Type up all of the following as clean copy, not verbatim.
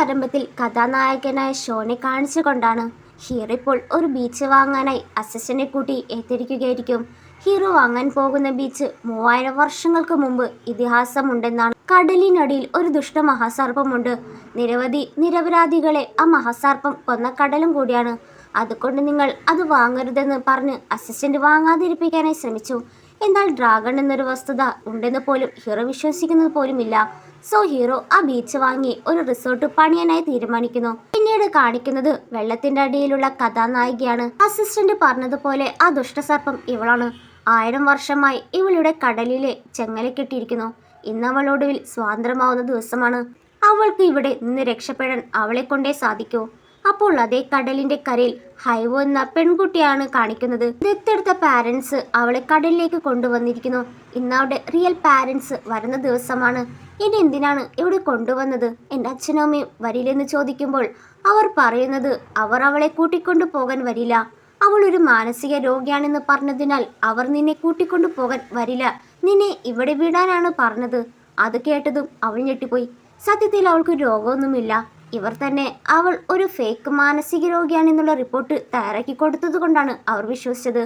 ആരംഭത്തിൽ കഥാനായകനായ ഷോനെ കാണിച്ചുകൊണ്ടാണ് ഹീറോ ഇപ്പോൾ ഒരു ബീച്ച് വാങ്ങാനായി അസിസ്റ്റന്റിനെ കൂട്ടി എത്തിയിരിക്കുകയായിരിക്കും. ഹീറോ വാങ്ങാൻ പോകുന്ന ബീച്ച് 3000 വർഷങ്ങൾക്ക് മുമ്പ് ഇതിഹാസമുണ്ടെന്നാണ്. കടലിനടിയിൽ ഒരു ദുഷ്ട മഹാസർപ്പമുണ്ട്. നിരവധി നിരപരാധികളെ ആ മഹാസർപ്പം കൊന്ന കടലും കൂടിയാണ്. അതുകൊണ്ട് നിങ്ങൾ അത് വാങ്ങരുതെന്ന് പറഞ്ഞ് അസിസ്റ്റന്റ് വാങ്ങാതിരിപ്പിക്കാനായി ശ്രമിച്ചു. എന്നാൽ ഡ്രാഗൺ എന്നൊരു വസ്തുത ഉണ്ടെന്ന് പോലും ഹീറോ വിശ്വസിക്കുന്നത് പോലുമില്ല. സോ ഹീറോ ആ ബീച്ച് വാങ്ങി ഒരു റിസോർട്ട് പണിയാനായി തീരുമാനിക്കുന്നു. പിന്നീട് കാണിക്കുന്നത് വെള്ളത്തിന്റെ അടിയിലുള്ള കഥാനായികയാണ്. അസിസ്റ്റന്റ് പറഞ്ഞതുപോലെ ആ ദുഷ്ടസർപ്പം ഇവളാണ്. 1000 വർഷമായി ഇവളുടെ കടലിലെ ചെങ്ങല കെട്ടിയിരിക്കുന്നു. ഇന്ന് അവളൊടുവിൽ സ്വാതന്ത്ര്യമാവുന്ന ദിവസമാണ്. അവൾക്ക് ഇവിടെ നിന്ന് രക്ഷപ്പെടാൻ അവളെ കൊണ്ടേ സാധിക്കൂ. അപ്പോൾ അതേ കടലിന്റെ കരയിൽ ഹൈവോ എന്ന പെൺകുട്ടിയാണ് കാണിക്കുന്നത്. ദത്തെടുത്ത പാരന്റ്സ് അവളെ കടലിലേക്ക് കൊണ്ടുവന്നിരിക്കുന്നു. ഇന്ന് അവിടെ റിയൽ പാരന്റ്സ് വരുന്ന ദിവസമാണ്. ഇനി എന്തിനാണ് ഇവിടെ കൊണ്ടുവന്നത്? എൻ്റെ അച്ഛനും അമ്മയും വരില്ലെന്ന് ചോദിക്കുമ്പോൾ അവർ പറയുന്നത് അവർ അവളെ കൂട്ടിക്കൊണ്ടു പോകാൻ വരില്ല. അവൾ ഒരു മാനസിക രോഗിയാണെന്ന് പറഞ്ഞതിനാൽ അവർ നിന്നെ കൂട്ടിക്കൊണ്ടു പോകാൻ വരില്ല, നിന്നെ ഇവിടെ വിടാനാണ് പറഞ്ഞത്. അത് കേട്ടതും അവൾ ഞെട്ടിപ്പോയി. സത്യത്തിൽ അവൾക്ക് രോഗമൊന്നുമില്ല. ഇവർ തന്നെ അവൾ ഒരു ഫേക്ക് മാനസിക രോഗിയാണെന്നുള്ള റിപ്പോർട്ട് തയ്യാറാക്കി കൊടുത്തത് കൊണ്ടാണ് അവർ വിശ്വസിച്ചത്.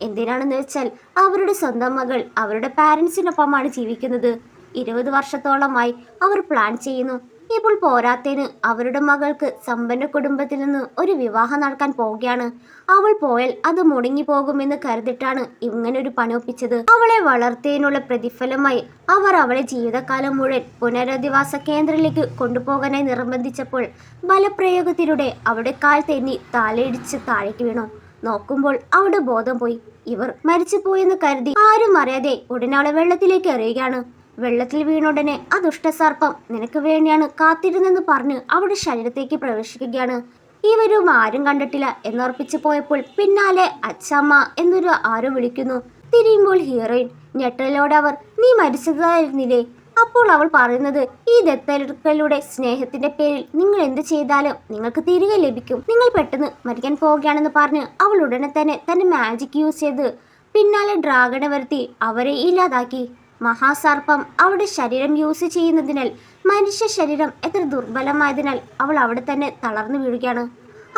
എന്തിനാണെന്ന് വെച്ചാൽ അവരുടെ സ്വന്തം മകൾ അവരുടെ പാരൻസിനൊപ്പമാണ് ജീവിക്കുന്നത്. 20 വർഷത്തോളമായി അവർ പ്ലാൻ ചെയ്യുന്നു. ഇപ്പോൾ പോരാത്തതിന് അവരുടെ മകൾക്ക് സമ്പന്ന കുടുംബത്തിൽ നിന്ന് ഒരു വിവാഹം നടക്കാൻ പോവുകയാണ്. അവൾ പോയാൽ അത് മുടങ്ങി പോകുമെന്ന് കരുതിട്ടാണ് ഇങ്ങനൊരു പണി ഒപ്പിച്ചത്. അവളെ വളർത്തിയതിനുള്ള പ്രതിഫലമായി അവർ അവളെ ജീവിതകാലം മുഴുവൻ പുനരധിവാസ കേന്ദ്രത്തിലേക്ക് കൊണ്ടുപോകാനായി നിർബന്ധിച്ചപ്പോൾ ബലപ്രയോഗത്തിലൂടെ അവിടെ കാൽ തെന്നി തലയിടിച്ച് താഴേക്ക് വീണു. നോക്കുമ്പോൾ അവിടെ ബോധം പോയി. ഇവർ മരിച്ചു പോയെന്ന് കരുതി ആരും അറിയാതെ ഉടനെ അവളെ വെള്ളത്തിലേക്ക് എറിയുകയാണ്. വെള്ളത്തിൽ വീണുടനെ ആ ദുഷ്ടസർപ്പം നിനക്ക് വേണ്ടിയാണ് കാത്തിരുന്നെന്ന് പറഞ്ഞ് അവളുടെ ശരീരത്തേക്ക് പ്രവേശിക്കുകയാണ്. ഇവരും ആരും കണ്ടിട്ടില്ല എന്നുറപ്പിച്ചു പോയപ്പോൾ പിന്നാലെ അച്ഛമ്മ എന്നൊരു ആരോ വിളിക്കുന്നു. തിരിയുമ്പോൾ ഹീറോയിൻ. ഞെട്ടലോടെ അവർ നീ മരിച്ചതായിരുന്നില്ലേ? അപ്പോൾ അവൾ പറയുന്നത് ഈ ദത്തെടുക്കലുടെ സ്നേഹത്തിന്റെ പേരിൽ നിങ്ങൾ എന്ത് ചെയ്താലും നിങ്ങൾക്ക് തിരികെ ലഭിക്കും. നിങ്ങൾ പെട്ടെന്ന് മരിക്കാൻ പോവുകയാണെന്ന് പറഞ്ഞ് അവൾ ഉടനെ തന്നെ തന്റെ മാജിക് യൂസ് ചെയ്ത് പിന്നാലെ ഡ്രാഗണെ വരുത്തി അവരെ ഇല്ലാതാക്കി. മഹാസർപ്പം അവളുടെ ശരീരം യൂസ് ചെയ്യുന്നതിനാൽ മനുഷ്യ ശരീരം എത്ര ദുർബലമായതിനാൽ അവൾ അവിടെ തന്നെ തളർന്നു വീഴുകയാണ്.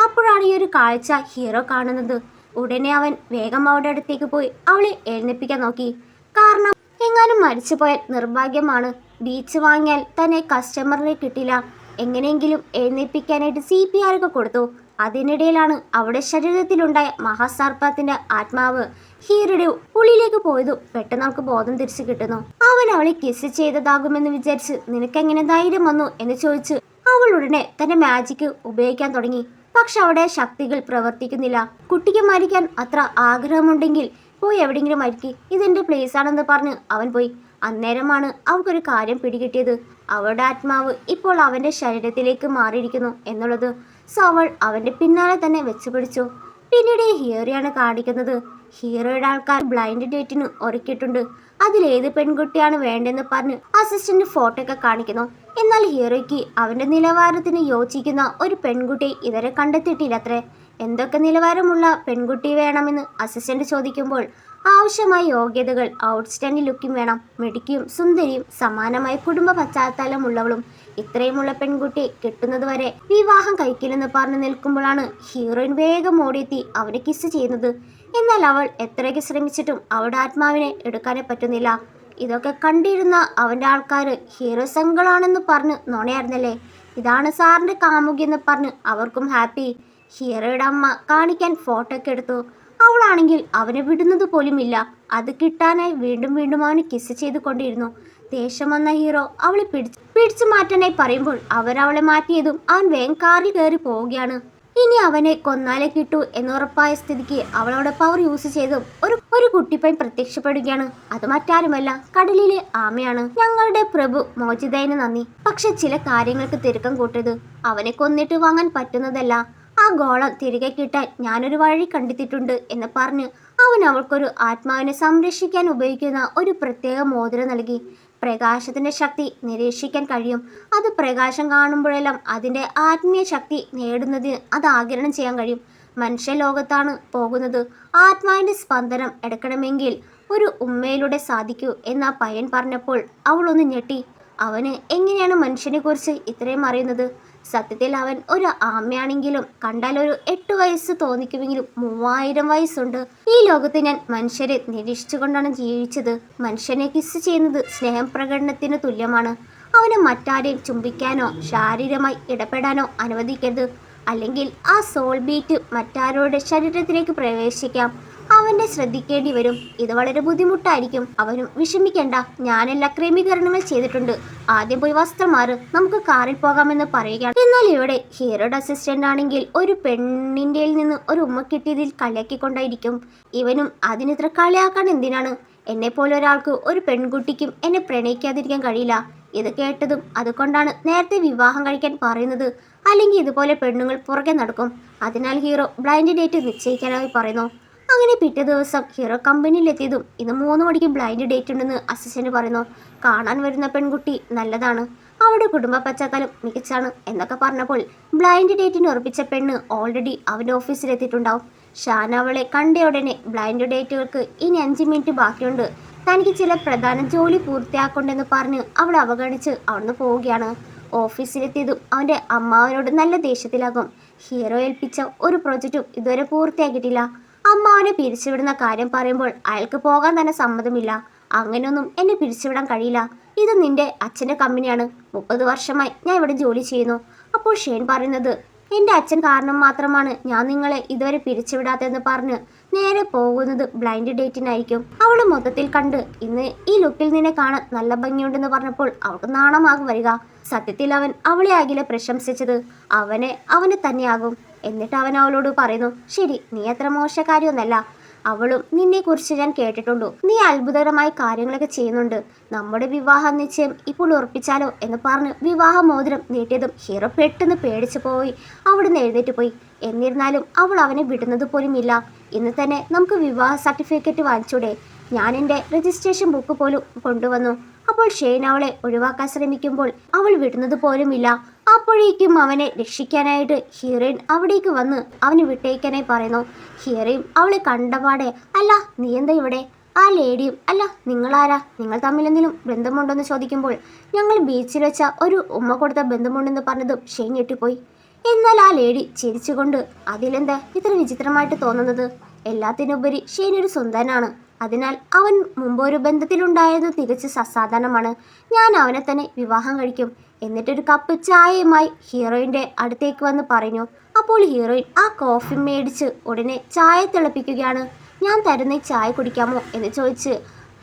അപ്പോഴാണ് ഈ ഒരു കാഴ്ച ഹീറോ കാണുന്നത്. ഉടനെ അവൻ വേഗം അവളുടെ അടുത്തേക്ക് പോയി അവളെ എഴുന്നേൽപ്പിക്കാൻ നോക്കി. കാരണം എങ്ങാനും മരിച്ചു പോയാൽ നിർഭാഗ്യമാണ്. ബീച്ച് വാങ്ങിയാൽ തന്നെ കസ്റ്റമറിനെ കിട്ടില്ല. എങ്ങനെയെങ്കിലും എഴുന്നേൽപ്പിക്കാനായിട്ട് CPR ഒക്കെ കൊടുത്തു. അതിനിടയിലാണ് അവിടെ ശരീരത്തിലുണ്ടായ മഹാസർപ്പത്തിന്റെ ആത്മാവ് ഹീറോയുടെ ഉള്ളിലേക്ക് പോയതും പെട്ടെന്ന് നമുക്ക് ബോധം തിരിച്ചു കിട്ടുന്നു. അവൻ അവളെ കിസ് ചെയ്തതാകുമെന്ന് വിചാരിച്ച് നിനക്കെങ്ങനെ ധൈര്യം വന്നു എന്ന് ചോദിച്ച് അവൾ ഉടനെ തന്റെ മാജിക് ഉപയോഗിക്കാൻ തുടങ്ങി. പക്ഷെ അവിടെ ശക്തികൾ പ്രവർത്തിക്കുന്നില്ല. കുട്ടിക്ക് മരിക്കാൻ അത്ര ആഗ്രഹമുണ്ടെങ്കിൽ പോയി എവിടെയെങ്കിലും മരിക്കി, ഇതെന്റെ പ്ലേസ് ആണെന്ന് പറഞ്ഞ് അവൻ പോയി. അന്നേരമാണ് അവൾക്കൊരു കാര്യം പിടികിട്ടിയത്. അവളുടെ ആത്മാവ് ഇപ്പോൾ അവന്റെ ശരീരത്തിലേക്ക് മാറിയിരിക്കുന്നു എന്നുള്ളത്. സോ അവൾ അവന്റെ പിന്നാലെ തന്നെ വെച്ചു പിടിച്ചു. പിന്നീട് ഹീറോയാണ് കാണിക്കുന്നത്. ഹീറോയുടെ ആൾക്കാർ ബ്ലൈൻഡ് ഡേറ്റിന് ഒരുക്കിയിട്ടുണ്ട്. അതിലേത് പെൺകുട്ടിയാണ് വേണ്ടെന്ന് പറഞ്ഞ് അസിസ്റ്റന്റ് ഫോട്ടോ ഒക്കെ കാണിക്കുന്നു. എന്നാൽ ഹീറോയ്ക്ക് അവന്റെ നിലവാരത്തിന് യോജിക്കുന്ന ഒരു പെൺകുട്ടി ഇതുവരെ കണ്ടെത്തിയിട്ടില്ലത്രേ. എന്തൊക്കെ നിലവാരമുള്ള പെൺകുട്ടി വേണമെന്ന് അസിസ്റ്റന്റ് ചോദിക്കുമ്പോൾ ആവശ്യമായ യോഗ്യതകൾ ഔട്ട്സ്റ്റാൻഡിംഗ് ലുക്കിംഗ് വേണം, മിടുക്കിയും സുന്ദരിയും സമാനമായ കുടുംബ പശ്ചാത്തലമുള്ളവളും. ഇത്രയുമുള്ള പെൺകുട്ടിയെ കിട്ടുന്നതുവരെ വിവാഹം കഴിക്കില്ലെന്ന് പറഞ്ഞു നിൽക്കുമ്പോഴാണ് ഹീറോയിൻ വേഗം ഓടിയെത്തി അവനെ കിസ് ചെയ്യുന്നത്. എന്നാൽ അവൾ എത്രയൊക്കെ ശ്രമിച്ചിട്ടും അവളുടെ ആത്മാവിനെ എടുക്കാനേ പറ്റുന്നില്ല. ഇതൊക്കെ കണ്ടിരുന്ന അവൻ്റെ ആൾക്കാർ ഹീറോ സംഘങ്ങളാണെന്ന് പറഞ്ഞ് നുണയായിരുന്നല്ലേ, ഇതാണ് സാറിൻ്റെ കാമുകി എന്ന് പറഞ്ഞ് അവർക്കും ഹാപ്പി. ഹീറോയുടെ അമ്മ കാണിക്കാൻ ഫോട്ടോ ഒക്കെ എടുത്തു. അവളാണെങ്കിൽ അവനെ വിടുന്നത് പോലുമില്ല. അത് കിട്ടാനായി വീണ്ടും വീണ്ടും അവന് കിസ് ചെയ്ത് കൊണ്ടിരുന്നു. ദേഷ്യം വന്ന ഹീറോ അവളെ പിടിച്ചു മാറ്റാനായി പറയുമ്പോൾ അവരവളെ മാറ്റിയതും അവൻ വേഗം കാറിൽ കയറി പോവുകയാണ്. ഇനി അവനെ കൊന്നാലേ കിട്ടൂ എന്നുറപ്പായ സ്ഥിതിക്ക് അവളോട് പവർ യൂസ് ചെയ്തും ഒരു കുട്ടിപ്പൻ പ്രത്യക്ഷപ്പെടുകയാണ്. അത് മറ്റാരുമല്ല, കടലിലെ ആമയാണ്. ഞങ്ങളുടെ പ്രഭു മോചിതയിന് നന്ദി. പക്ഷെ ചില കാര്യങ്ങൾക്ക് തിരുക്കം കൂട്ടരുത്. അവനെ കൊന്നിട്ട് വാങ്ങാൻ പറ്റുന്നതല്ല. ആ ഗോളം തിരികെ കിട്ടാൻ ഞാനൊരു വഴി കണ്ടെത്തിയിട്ടുണ്ട് എന്ന് പറഞ്ഞ് അവൻ അവൾക്കൊരു ആത്മാവിനെ സംരക്ഷിക്കാൻ ഉപയോഗിക്കുന്ന ഒരു പ്രത്യേക മോതിരം നൽകി. പ്രകാശത്തിന്റെ ശക്തി നിരീക്ഷിക്കാൻ കഴിയും. അത് പ്രകാശം കാണുമ്പോഴെല്ലാം അതിൻ്റെ ആത്മീയ ശക്തി നേടുന്നതിന് അത് ആഗിരണം ചെയ്യാൻ കഴിയും. മനുഷ്യലോകത്താണ് പോകുന്നത്. ആത്മാവിന്റെ സ്പന്ദനം എടുക്കണമെങ്കിൽ ഒരു ഉമ്മയിലൂടെ സാധിക്കൂ എന്ന് ആ പയ്യൻ പറഞ്ഞപ്പോൾ അവൾ ഒന്ന് ഞെട്ടി. അവന് എങ്ങനെയാണ് മനുഷ്യനെ കുറിച്ച് ഇത്രയും അറിയുന്നത്? സത്യത്തിൽ അവൻ ഒരു ആമയാണെങ്കിലും കണ്ടാൽ ഒരു 8 വയസ്സ് തോന്നിക്കുമെങ്കിലും 3000 വയസ്സുണ്ട്. ഈ ലോകത്ത് ഞാൻ മനുഷ്യരെ നിരീക്ഷിച്ചുകൊണ്ടാണ് ജീവിച്ചത്. മനുഷ്യനെ കിസ് ചെയ്യുന്നത് സ്നേഹം പ്രകടനത്തിന് തുല്യമാണ്. അവനെ മറ്റാരെയും ചുംബിക്കാനോ ശാരീരികമായി ഇടപെടാനോ അനുവദിക്കരുത്. അല്ലെങ്കിൽ ആ സോൾ ബീറ്റ് മറ്റാരുടെ ശരീരത്തിലേക്ക് പ്രവേശിക്കാം. അവനെ ശ്രദ്ധിക്കേണ്ടി വരും. ഇത് വളരെ ബുദ്ധിമുട്ടായിരിക്കും. അവനും വിഷമിക്കേണ്ട, ഞാനെല്ലാ ക്രമീകരണങ്ങൾ ചെയ്തിട്ടുണ്ട്. ആദ്യം പോയി വസ്ത്രം മാറ്, നമുക്ക് കാറിൽ പോകാമെന്ന് പറയുകയാണ്. എന്നാൽ ഇവിടെ ഹീറോയുടെ അസിസ്റ്റന്റ് ആണെങ്കിൽ ഒരു പെണ്ണിൻ്റെ നിന്ന് ഒരു ഉമ്മ കിട്ടിയതിൽ കളിയാക്കിക്കൊണ്ടായിരിക്കും. ഇവനും അതിനിത്ര കളിയാക്കാൻ എന്തിനാണ്? എന്നെപ്പോലെ ഒരാൾക്ക്, ഒരു പെൺകുട്ടിക്കും എന്നെ പ്രണയിക്കാതിരിക്കാൻ കഴിയില്ല. ഇത് കേട്ടതും അതുകൊണ്ടാണ് നേരത്തെ വിവാഹം കഴിക്കാൻ പറയുന്നത്. അല്ലെങ്കിൽ ഇതുപോലെ പെണ്ണുങ്ങൾ പുറകെ നടക്കും. അതിനാൽ ഹീറോ ബ്ലൈൻഡ് ഡേറ്റ് നിശ്ചയിക്കാനായി പറയുന്നു. അങ്ങനെ പിറ്റേ ദിവസം ഹീറോ കമ്പനിയിലെത്തിയതും ഇന്ന് 3 മണിക്ക് ബ്ലൈൻഡ് ഡേറ്റ് ഉണ്ടെന്ന് അസിസ്റ്റന്റ് പറയുന്നു. കാണാൻ വരുന്ന പെൺകുട്ടി നല്ലതാണ്, അവരുടെ കുടുംബ പശ്ചാത്തലം മികച്ചാണ് എന്നൊക്കെ പറഞ്ഞപ്പോൾ ബ്ലൈൻഡ് ഡേറ്റിന് ഉറപ്പിച്ച പെണ്ണ് ഓൾറെഡി അവൻ്റെ ഓഫീസിലെത്തിയിട്ടുണ്ടാവും. ഷാൻ അവളെ കണ്ട ഉടനെ ബ്ലൈൻഡ് ഡേറ്റുകൾക്ക് ഇനി 5 മിനിറ്റ് ബാക്കിയുണ്ട്, തനിക്ക് ചില പ്രധാന ജോലി പൂർത്തിയാക്കൊണ്ടെന്ന് പറഞ്ഞ് അവൾ അവഗണിച്ച് അവിടുന്ന് പോവുകയാണ്. ഓഫീസിലെത്തിയതും അവൻ്റെ അമ്മാവനോട് നല്ല ദേഷ്യത്തിലാകും. ഹീറോ ഏൽപ്പിച്ച ഒരു പ്രൊജക്റ്റും ഇതുവരെ പൂർത്തിയാക്കിയിട്ടില്ല. അമ്മാവനെ പിരിച്ചുവിടുന്ന കാര്യം പറയുമ്പോൾ അയാൾക്ക് പോകാൻ തന്നെ സമ്മതമില്ല. അങ്ങനെയൊന്നും എന്നെ പിരിച്ചുവിടാൻ കഴിയില്ല, ഇത് നിന്റെ അച്ഛൻ്റെ കമ്പനിയാണ്. 30 വർഷമായി ഞാൻ ഇവിടെ ജോലി ചെയ്യുന്നു. അപ്പോൾ ഷെയ്ൻ പറയുന്നത്, എൻ്റെ അച്ഛൻ കാരണം മാത്രമാണ് ഞാൻ നിങ്ങളെ ഇതുവരെ പിരിച്ചുവിടാത്തതെന്ന് പറഞ്ഞ് നേരെ പോകുന്നത് ബ്ലൈൻഡ് ഡേറ്റിനായിരിക്കും. അവൾ മൊത്തത്തിൽ കണ്ട് ഇന്ന് ഈ ലുക്കിൽ നിന്നെ കാണാൻ നല്ല ഭംഗിയുണ്ടെന്ന് പറഞ്ഞപ്പോൾ അവൾക്ക് നാണമാകും വരിക. സത്യത്തിൽ അവൻ അവളെ ആകില്ല പ്രശംസിച്ചത്, അവനെ തന്നെയാകും. എന്നിട്ട് അവൻ അവളോട് പറയുന്നു, ശരി, നീ അത്ര മോശക്കാരിയൊന്നല്ല. അവളും നിന്നെക്കുറിച്ച് ഞാൻ കേട്ടിട്ടുണ്ടു. നീ അത്ഭുതകരമായ കാര്യങ്ങളൊക്കെ ചെയ്യുന്നുണ്ട്. നമ്മുടെ വിവാഹ നിശ്ചയം ഇപ്പോൾ ഉറപ്പിച്ചാലോ എന്ന് പറഞ്ഞ് വിവാഹ മോതിരം നീട്ടിയതും ഹീറോ പെട്ടെന്ന് പേടിച്ചു പോയി അവിടുന്ന് എഴുന്നേറ്റ് പോയി. എന്നിരുന്നാലും അവൾ അവനെ വിടുന്നത് പോലുമില്ല. ഇന്ന് തന്നെ നമുക്ക് വിവാഹ സർട്ടിഫിക്കറ്റ് വാങ്ങിച്ചൂടെ? ഞാൻ എൻ്റെ രജിസ്ട്രേഷൻ ബുക്ക് പോലും കൊണ്ടുവന്നു. അപ്പോൾ ഷെയ്ൻ അവളെ ഒഴിവാക്കാൻ ശ്രമിക്കുമ്പോൾ അവൾ വിടുന്നത് പോലുമില്ല. അപ്പോഴേക്കും അവനെ രക്ഷിക്കാനായിട്ട് ഹീറോയിൻ അവിടേക്ക് വന്ന് അവന് വിട്ടേക്കാനായി പറയുന്നു. ഹീറോയും അവളെ കണ്ടപാടെ, അല്ല നീ എന്താ ഇവിടെ? ആ ലേഡിയും, അല്ല നിങ്ങളാരാ? നിങ്ങൾ തമ്മിൽ എന്തെങ്കിലും ബന്ധമുണ്ടെന്ന് ചോദിക്കുമ്പോൾ ഞങ്ങൾ ബീച്ചിൽ വെച്ച ഒരു ഉമ്മ കൊടുത്ത ബന്ധമുണ്ടെന്ന് പറഞ്ഞതും ഷെയ്ൻ ഞെട്ടിപ്പോയി. എന്നാൽ ആ ലേഡി ചിരിച്ചുകൊണ്ട്, അതിലെന്താ ഇത്ര വിചിത്രമായിട്ട് തോന്നുന്നത്? എല്ലാത്തിനുപരി ഷെയ്ൻ ഒരു സുന്ദരനാണ്. അതിനാൽ അവൻ മുമ്പ് ഒരു ബന്ധത്തിലുണ്ടായത് തികച്ച് അസാധാരണമാണ്. ഞാൻ അവനെ തന്നെ വിവാഹം കഴിക്കും. എന്നിട്ടൊരു കപ്പ് ചായയുമായി ഹീറോയിൻ്റെ അടുത്തേക്ക് വന്ന് പറഞ്ഞു. അപ്പോൾ ഹീറോയിൻ ആ കോഫി മേടിച്ച് ഉടനെ ചായ തിളപ്പിക്കുകയാണ്. ഞാൻ തരുന്ന ചായ കുടിക്കാമോ എന്ന് ചോദിച്ച്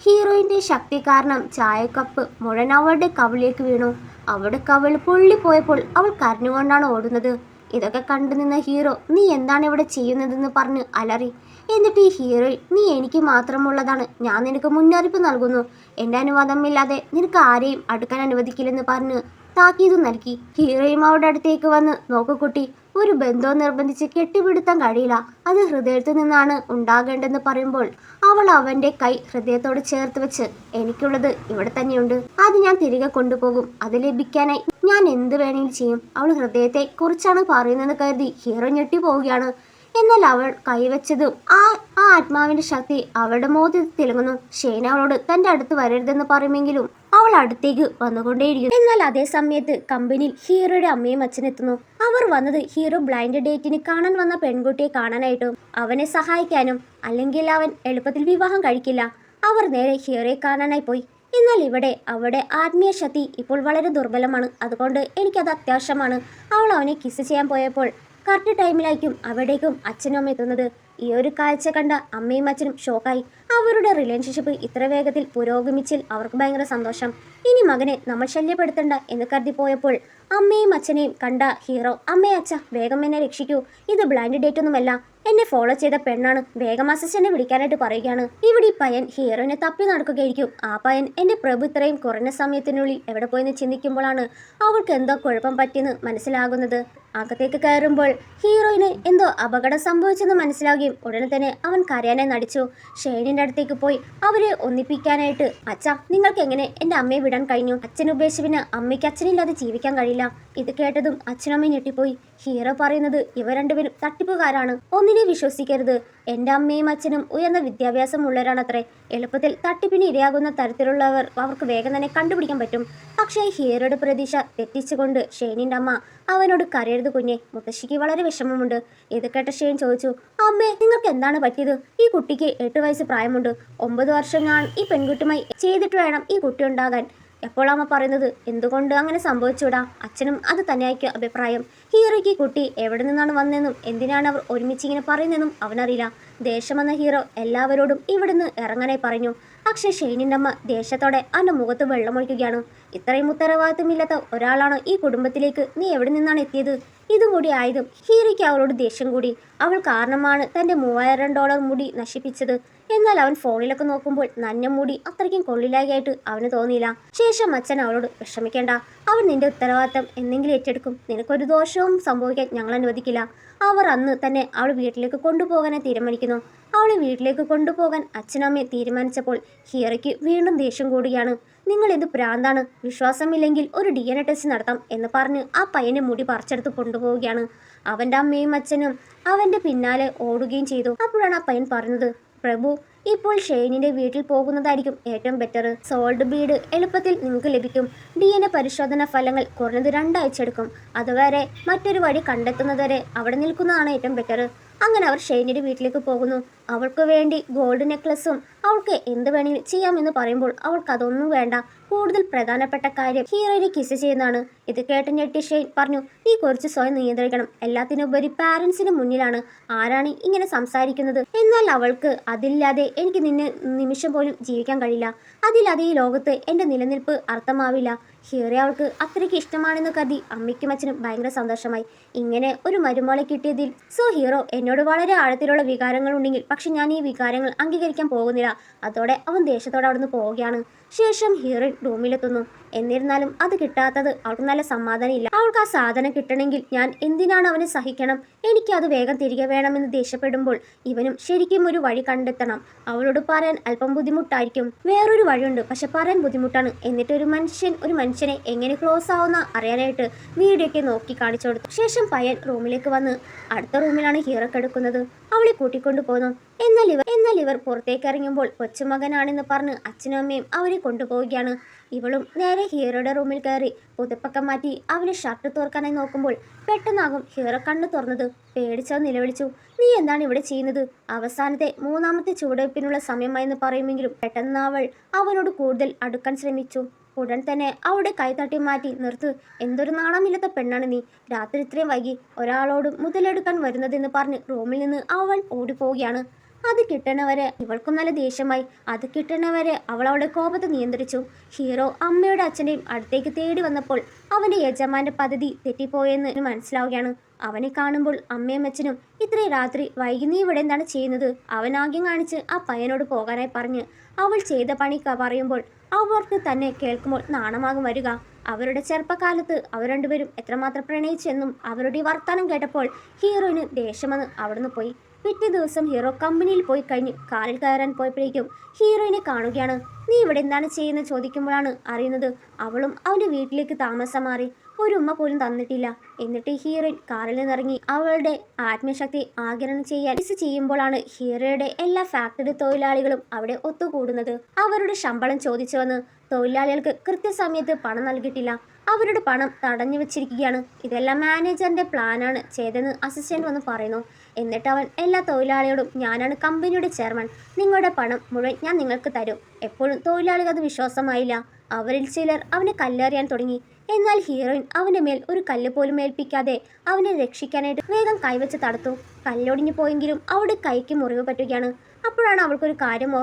ഹീറോയിൻ്റെ ശക്തി കാരണം ചായക്കപ്പ് മുഴുവൻ അവളുടെ കവിളിലേക്ക് വീണു. അവളുടെ കവിൾ പൊള്ളിപ്പോയപ്പോൾ അവൾ കരഞ്ഞുകൊണ്ടാണ് ഓടുന്നത്. ഇതൊക്കെ കണ്ടു നിന്ന ഹീറോ, നീ എന്താണ് ഇവിടെ ചെയ്യുന്നതെന്ന് പറഞ്ഞ് അലറി. എന്നിട്ട് ഈ ഹീറോയിൻ, നീ എനിക്ക് മാത്രമുള്ളതാണ്, ഞാൻ നിനക്ക് മുന്നറിയിപ്പ് നൽകുന്നു, എൻ്റെ അനുവാദമില്ലാതെ നിനക്ക് ആരെയും അടുക്കാൻ അനുവദിക്കില്ലെന്ന് പറഞ്ഞ് താക്കീത് നൽകി. ഹീറോയും അവരുടെ അടുത്തേക്ക് വന്ന്, നോക്കു കുട്ടി, ഒരു ബന്ധവും നിർബന്ധിച്ച് കെട്ടിപ്പിടുത്താൻ കഴിയില്ല, അത് ഹൃദയത്തിൽ നിന്നാണ് ഉണ്ടാകേണ്ടെന്ന് പറയുമ്പോൾ അവൾ അവൻ്റെ കൈ ഹൃദയത്തോട് ചേർത്ത് വെച്ച്, എനിക്കുള്ളത് ഇവിടെ തന്നെയുണ്ട്, അത് ഞാൻ തിരികെ കൊണ്ടുപോകും, അത് ലഭിക്കാനായി ഞാൻ എന്ത് വേണമെങ്കിലും ചെയ്യും. അവൾ ഹൃദയത്തെ കുറിച്ചാണ് പറയുന്നതെന്ന് കരുതി ഹീറോ ഞെട്ടി പോവുകയാണ്. എന്നാൽ അവൾ കൈവച്ചതും ആ ആത്മാവിന്റെ ശക്തി അവളുടെ മോതിൽ തിളങ്ങുന്നു. ഷെയ്ൻ അവളോട് തൻ്റെ അടുത്ത് വരരുതെന്ന് പറയുമെങ്കിലും അവൾ അടുത്തേക്ക് വന്നുകൊണ്ടേയിരിക്കുന്നു. എന്നാൽ അതേ സമയത്ത് കമ്പനിയിൽ ഹീറോയുടെ അമ്മയും അച്ഛനും എത്തുന്നു. അവർ വന്നത് ഹീറോ ബ്ലൈൻഡ് ഡേറ്റിന് കാണാൻ വന്ന പെൺകുട്ടിയെ കാണാനായിട്ടും അവനെ സഹായിക്കാനും. അല്ലെങ്കിൽ അവൻ എളുപ്പത്തിൽ വിവാഹം കഴിക്കില്ല. അവർ നേരെ ഹീറോയെ കാണാനായി പോയി. എന്നാൽ ഇവിടെ അവളുടെ ആത്മീയ ശക്തി ഇപ്പോൾ വളരെ ദുർബലമാണ്, അതുകൊണ്ട് എനിക്കത് അത്യാവശ്യമാണ്. അവൾ അവനെ കിസ് ചെയ്യാൻ പോയപ്പോൾ കറക്റ്റ് ടൈമിലായിരിക്കും അവിടേക്കും അച്ഛനും അമ്മ എത്തുന്നത്. ഈ ഒരു കാഴ്ച കണ്ട അമ്മയും അച്ഛനും ഷോക്കായി. അവരുടെ റിലേഷൻഷിപ്പ് ഇത്ര വേഗത്തിൽ പുരോഗമിച്ചിൽ അവർക്ക് ഭയങ്കര സന്തോഷം. ഇനി മകനെ നമ്മൾ ശല്യപ്പെടുത്തണ്ട എന്ന് കരുതി പോയപ്പോൾ അമ്മയും അച്ഛനെയും കണ്ട ഹീറോ, അമ്മയെ അച്ഛ, വേഗം എന്നെ രക്ഷിക്കൂ, ഇത് ബ്ലൈൻഡ് ഡേറ്റ് ഒന്നുമല്ല, എന്നെ ഫോളോ ചെയ്ത പെണ്ണാണ്, വേഗം അസിസ്റ്റന്റിനെ വിളിക്കാനായിട്ട് പറയുകയാണ്. ഇവിടെ ഈ പയ്യൻ ഹീറോയിനെ തപ്പി നടക്കുകയായിരിക്കും. ആ പയ്യൻ, എൻ്റെ പ്രഭു ഇത്രയും കുറഞ്ഞ സമയത്തിനുള്ളിൽ എവിടെ പോയെന്ന് ചിന്തിക്കുമ്പോഴാണ് അവൾക്ക് എന്തോ കുഴപ്പം പറ്റിയെന്ന് മനസ്സിലാകുന്നത്. അകത്തേക്ക് കയറുമ്പോൾ ഹീറോയിന് എന്തോ അപകടം സംഭവിച്ചെന്ന് മനസ്സിലാവുകയും ഉടനെ തന്നെ അവൻ കരയാനായി നടിച്ചു. ഷെയ്നിൻ്റെ അടുത്തേക്ക് പോയി അവരെ ഒന്നിപ്പിക്കാനായിട്ട്, അച്ഛ, നിങ്ങൾക്ക് എങ്ങനെ എൻ്റെ അമ്മയെ വിടാൻ കഴിഞ്ഞു? അച്ഛൻ ഉപേക്ഷിപ്പിന് അമ്മയ്ക്ക് അച്ഛനില്ലാതെ ജീവിക്കാൻ കഴിയില്ല. ഇത് കേട്ടതും അച്ഛനമ്മയും ഞെട്ടിപ്പോയി. ഹീറോ പറയുന്നത് ഇവർ രണ്ടുപേരും തട്ടിപ്പുകാരാണ്, ഒന്നിനെ വിശ്വസിക്കരുത്. എൻ്റെ അമ്മയും അച്ഛനും ഉയർന്ന വിദ്യാഭ്യാസം ഉള്ളവരാണത്രേ. എളുപ്പത്തിൽ തട്ടിപ്പിന് ഇരയാകുന്ന തരത്തിലുള്ളവർ അവർക്ക് വേഗം തന്നെ കണ്ടുപിടിക്കാൻ പറ്റും. പക്ഷേ ഹീറോയുടെ പ്രതീക്ഷ തെറ്റിച്ചുകൊണ്ട് ഷെയ്നിൻ്റെ അമ്മ അവനോട് കരയരുത് കുഞ്ഞെ, മുത്തശ്ശിക്ക് വളരെ വിഷമമുണ്ട്. ഇത് കേട്ട ഷെയ്ൻ ചോദിച്ചു, അമ്മേ നിങ്ങൾക്ക് എന്താണ് പറ്റിയത്? ഈ കുട്ടിക്ക് 8 വയസ്സ് പ്രായമുണ്ട്. 9 വർഷം ഞാൻ ഈ പെൺകുട്ടിയുമായി ചെയ്തിട്ട് വേണം ഈ കുട്ടി ഉണ്ടാകാൻ. എപ്പോൾ അമ്മ പറയുന്നത് എന്തുകൊണ്ട് അങ്ങനെ സംഭവിച്ചുവിടാ? അച്ഛനും അത് തന്നെയായിരിക്കും അഭിപ്രായം. ഹീറോയ്ക്ക് കുട്ടി എവിടെ നിന്നാണ് വന്നതെന്നും എന്തിനാണ് അവർ ഒരുമിച്ചിങ്ങനെ പറയുന്നതെന്നും അവനറിയില്ല. ദേഷ്യമെന്ന ഹീറോ എല്ലാവരോടും ഇവിടുന്ന് ഇറങ്ങാനായി പറഞ്ഞു. പക്ഷേ ഷെയ്നിൻ്റെ അമ്മ ദേഷ്യത്തോടെ അവൻ്റെ മുഖത്ത് വെള്ളമൊഴിക്കുകയാണ്. ഇത്രയും ഉത്തരവാദിത്തമില്ലാത്ത ഒരാളാണ് ഈ കുടുംബത്തിലേക്ക് നീ എവിടെ നിന്നാണ് എത്തിയത്? ഇതും കൂടി ആയതും ഹീറോയ്ക്ക് അവളോട് ദേഷ്യം കൂടി. അവൾ കാരണമാണ് തൻ്റെ $3000 മുടി നശിപ്പിച്ചത്. എന്നാൽ അവൻ ഫോണിലൊക്കെ നോക്കുമ്പോൾ നന്ന മുടി അത്രയ്ക്കും കൊള്ളിലായിട്ട് അവന് തോന്നിയില്ല. ശേഷം അച്ഛൻ അവളോട് വിഷമിക്കേണ്ട, അവൻ നിന്റെ ഉത്തരവാദിത്തം എന്തെങ്കിലും ഏറ്റെടുക്കും. നിനക്കൊരു ദോഷവും സംഭവിക്കാൻ ഞങ്ങൾ അനുവദിക്കില്ല. അവർ അന്ന് തന്നെ അവൾ വീട്ടിലേക്ക് കൊണ്ടുപോകാനായി തീരുമാനിക്കുന്നു. അവളെ വീട്ടിലേക്ക് കൊണ്ടുപോകാൻ അച്ഛനമ്മയെ തീരുമാനിച്ചപ്പോൾ ഹീറോയ്ക്ക് വീണ്ടും ദേഷ്യം കൂടുകയാണ്. നിങ്ങൾ എന്ത് പ്രാന്താണ്? വിശ്വാസമില്ലെങ്കിൽ ഒരു DNA ടെസ്റ്റ് നടത്താം എന്ന് പറഞ്ഞ് ആ പയ്യൻ്റെ മുടി പറിച്ചെടുത്ത് കൊണ്ടുപോവുകയാണ്. അവൻ്റെ അമ്മയും അച്ഛനും അവൻ്റെ പിന്നാലെ ഓടുകയും ചെയ്തു. അപ്പോഴാണ് ആ പയ്യൻ പറഞ്ഞത്, പ്രഭു, ഇപ്പോൾ ഷെയ്നിൻ്റെ വീട്ടിൽ പോകുന്നതായിരിക്കും ഏറ്റവും ബെറ്റർ. സോൾഡ് ബീഡ് എളുപ്പത്തിൽ നിങ്ങൾക്ക് ലഭിക്കും. DNA പരിശോധന ഫലങ്ങൾ കുറഞ്ഞത് 2 ആഴ്ച എടുക്കും. അതുവരെ മറ്റൊരു വഴി കണ്ടെത്തുന്നതുവരെ അവിടെ നിൽക്കുന്നതാണ് ഏറ്റവും ബെറ്റർ. അങ്ങനെ അവർ ഷെയ്നിൻ്റെ വീട്ടിലേക്ക് പോകുന്നു. അവൾക്ക് വേണ്ടി ഗോൾഡ് നെക്ലസും അവൾക്ക് എന്ത് വേണമെങ്കിലും ചെയ്യാമെന്ന് പറയുമ്പോൾ അവൾക്ക് അതൊന്നും വേണ്ട. കൂടുതൽ പ്രധാനപ്പെട്ട കാര്യം ഹീറോയിനെ കിസ് ചെയ്യുന്നതാണ്. ഇത് കേട്ട് ഞെട്ടി ഷെയ്ൻ പറഞ്ഞു, നീ കുറച്ച് സ്വയം നിയന്ത്രിക്കണം. എല്ലാത്തിനുപരി പാരൻസിന് മുന്നിലാണ് ആരാണ് ഇങ്ങനെ സംസാരിക്കുന്നത്? എന്നാൽ അവൾക്ക് അതില്ലാതെ എനിക്ക് നിന്നെ നിമിഷം പോലും ജീവിക്കാൻ കഴിയില്ല. അതില്ലാതെ ഈ ലോകത്ത് എൻ്റെ നിലനിൽപ്പ് അർത്ഥമാവില്ല. ഹീറോ അവൾക്ക് അത്രയ്ക്ക് ഇഷ്ടമാണെന്ന് കരുതി അമ്മയ്ക്കും അച്ഛനും ഭയങ്കര സന്തോഷമായി. ഇങ്ങനെ ഒരു മരുമോളെ കിട്ടിയതിൽ. സോ ഹീറോ, എന്നോട് വളരെ ആഴത്തിലുള്ള വികാരങ്ങൾ ഉണ്ടെങ്കിൽ പക്ഷെ ഞാൻ ഈ വികാരങ്ങൾ അംഗീകരിക്കാൻ പോകുന്നില്ല. അതോടെ അവൻ ദേഷ്യത്തോടെ അവിടുന്ന് പോവുകയാണ്. ശേഷം ഹീറോയിൻ റൂമിലെത്തുന്നു. എന്നിരുന്നാലും അത് കിട്ടാത്തത് അവൾക്ക് നല്ല സമാധാനം ഇല്ല. അവൾക്ക് ആ സാധനം കിട്ടണമെങ്കിൽ ഞാൻ എന്തിനാണ് അവനെ സഹിക്കണം? എനിക്ക് അത് വേഗം തിരികെ വേണമെന്ന് ദേഷ്യപ്പെടുമ്പോൾ ഇവനും ശരിക്കും ഒരു വഴി കണ്ടെത്തണം. അവളോട് പറയാൻ അല്പം ബുദ്ധിമുട്ടായിരിക്കും. വേറൊരു വഴിയുണ്ട്, പക്ഷെ പറയാൻ ബുദ്ധിമുട്ടാണ്. എന്നിട്ട് ഒരു മനുഷ്യനെ എങ്ങനെ ക്ലോസ് ആവുന്ന അറിയാനായിട്ട് വീഡിയോ ഒക്കെ നോക്കി കാണിച്ചു കൊടുത്തു. ശേഷം പയ്യൻ റൂമിലേക്ക് വന്ന് അടുത്ത റൂമിലാണ് ഹീറോ കിടക്കുന്നത്. അവളെ കൂട്ടിക്കൊണ്ടു പോന്നു. എന്നാൽ ഇവർ പുറത്തേക്ക് ഇറങ്ങുമ്പോൾ കൊച്ചുമകനാണെന്ന് പറഞ്ഞ് അച്ഛനും അമ്മയും അവരെ കൊണ്ടുപോവുകയാണ്. ഇവളും നേരെ ഹീറോയുടെ റൂമിൽ കയറി പുതുപ്പൊക്കെ മാറ്റി അവനെ ഷർട്ട് തുറക്കാനായി നോക്കുമ്പോൾ പെട്ടെന്നാകും ഹീറോ കണ്ണു തുറന്നത്. പേടിച്ചോ നിലവിളിച്ചു, നീ എന്താണ് ഇവിടെ ചെയ്യുന്നത്? അവസാനത്തെ 3ാമത്തെ ചുവടുവയ്പ്പിനുള്ള സമയമായെന്ന് പറയുമെങ്കിലും പെട്ടെന്ന് അവൾ അവനോട് കൂടുതൽ അടുക്കാൻ ശ്രമിച്ചു. ഉടൻ തന്നെ അവളുടെ കൈ തട്ടി മാറ്റി, നിർത്ത്, എന്തൊരു നാണമില്ലാത്ത പെണ്ണാണ് നീ. രാത്രി ഇത്രയും വൈകി ഒരാളോട് മുതലെടുക്കാൻ വരുന്നതെന്ന് പറഞ്ഞ് റൂമിൽ നിന്ന് അവൾ ഓടിപ്പോവുകയാണ്. അത് കിട്ടണവരെ ഇവൾക്കും നല്ല ദേഷ്യമായി. അത് കിട്ടണവരെ അവൾ അവളുടെ കോപത്തെ നിയന്ത്രിച്ചു. ഹീറോ അമ്മയുടെ അച്ഛൻ്റെയും അടുത്തേക്ക് തേടി വന്നപ്പോൾ അവൻ്റെ യജമാൻ്റെ പദ്ധതി തെറ്റിപ്പോയെന്ന് മനസ്സിലാവുകയാണ്. അവനെ കാണുമ്പോൾ അമ്മയും അച്ഛനും, ഇത്രയും രാത്രി വൈകി നീ ഇവിടെ എന്താണ് ചെയ്യുന്നത്? അവൻ ആദ്യം കാണിച്ച് ആ പയ്യനോട് പോകാനായി പറഞ്ഞ് അവൾ ചെയ്ത പണി പറയുമ്പോൾ അവർക്ക് തന്നെ കേൾക്കുമ്പോൾ നാണമാകും വരിക. അവരുടെ ചെറുപ്പകാലത്ത് അവർ രണ്ടുപേരും എത്രമാത്രം പ്രണയിച്ചെന്നും അവരുടെ വർത്തമാനം കേട്ടപ്പോൾ ഹീറോയിന് ദേഷ്യമെന്ന് അവിടുന്ന് പോയി. പിറ്റേ ദിവസം ഹീറോ കമ്പനിയിൽ പോയി കഴിഞ്ഞ് കാറിൽ കയറാൻ പോയപ്പോഴേക്കും ഹീറോയിനെ കാണുകയാണ്. നീ ഇവിടെ എന്താണ് ചെയ്യുന്നത് ചോദിക്കുമ്പോഴാണ് അറിയുന്നത് അവളും അവൻ്റെ വീട്ടിലേക്ക് താമസം മാറി. ഒരു ഉമ്മ പോലും തന്നിട്ടില്ല. എന്നിട്ട് ഹീറോയിൻ കാറിൽ നിന്നിറങ്ങി അവളുടെ ആത്മശക്തി ആഗിരണം ചെയ്യാൻ ചെയ്യുമ്പോഴാണ് ഹീറോയുടെ എല്ലാ ഫാക്ടറി തൊഴിലാളികളും അവിടെ ഒത്തുകൂടുന്നത്. അവരുടെ ശമ്പളം ചോദിച്ചു വന്ന് തൊഴിലാളികൾക്ക് കൃത്യസമയത്ത് പണം നൽകിയിട്ടില്ല. അവരുടെ പണം തടഞ്ഞു വെച്ചിരിക്കുകയാണ്. ഇതെല്ലാം മാനേജറിൻ്റെ പ്ലാനാണ് ചെയ്തെന്ന് അസിസ്റ്റന്റ് വന്ന് പറയുന്നു. എന്നിട്ട് അവൻ എല്ലാ തൊഴിലാളിയോടും, ഞാനാണ് കമ്പനിയുടെ ചെയർമാൻ, നിങ്ങളുടെ പണം മുഴുവൻ ഞാൻ നിങ്ങൾക്ക് തരും. എപ്പോഴും തൊഴിലാളികൾ അത് വിശ്വാസമായില്ല. അവരിൽ ചിലർ അവനെ കല്ലെറിയാൻ തുടങ്ങി. എന്നാൽ ഹീറോയിൻ അവൻ്റെ മേൽ ഒരു കല്ല് പോലും ഏൽപ്പിക്കാതെ അവനെ രക്ഷിക്കാനായിട്ട് വേഗം കൈവച്ച് തടുത്തു. കല്ലൊടിഞ്ഞു പോയെങ്കിലും അവളുടെ കൈക്ക് മുറിവ് പറ്റുകയാണ്. അപ്പോഴാണ് അവൾക്കൊരു കാര്യം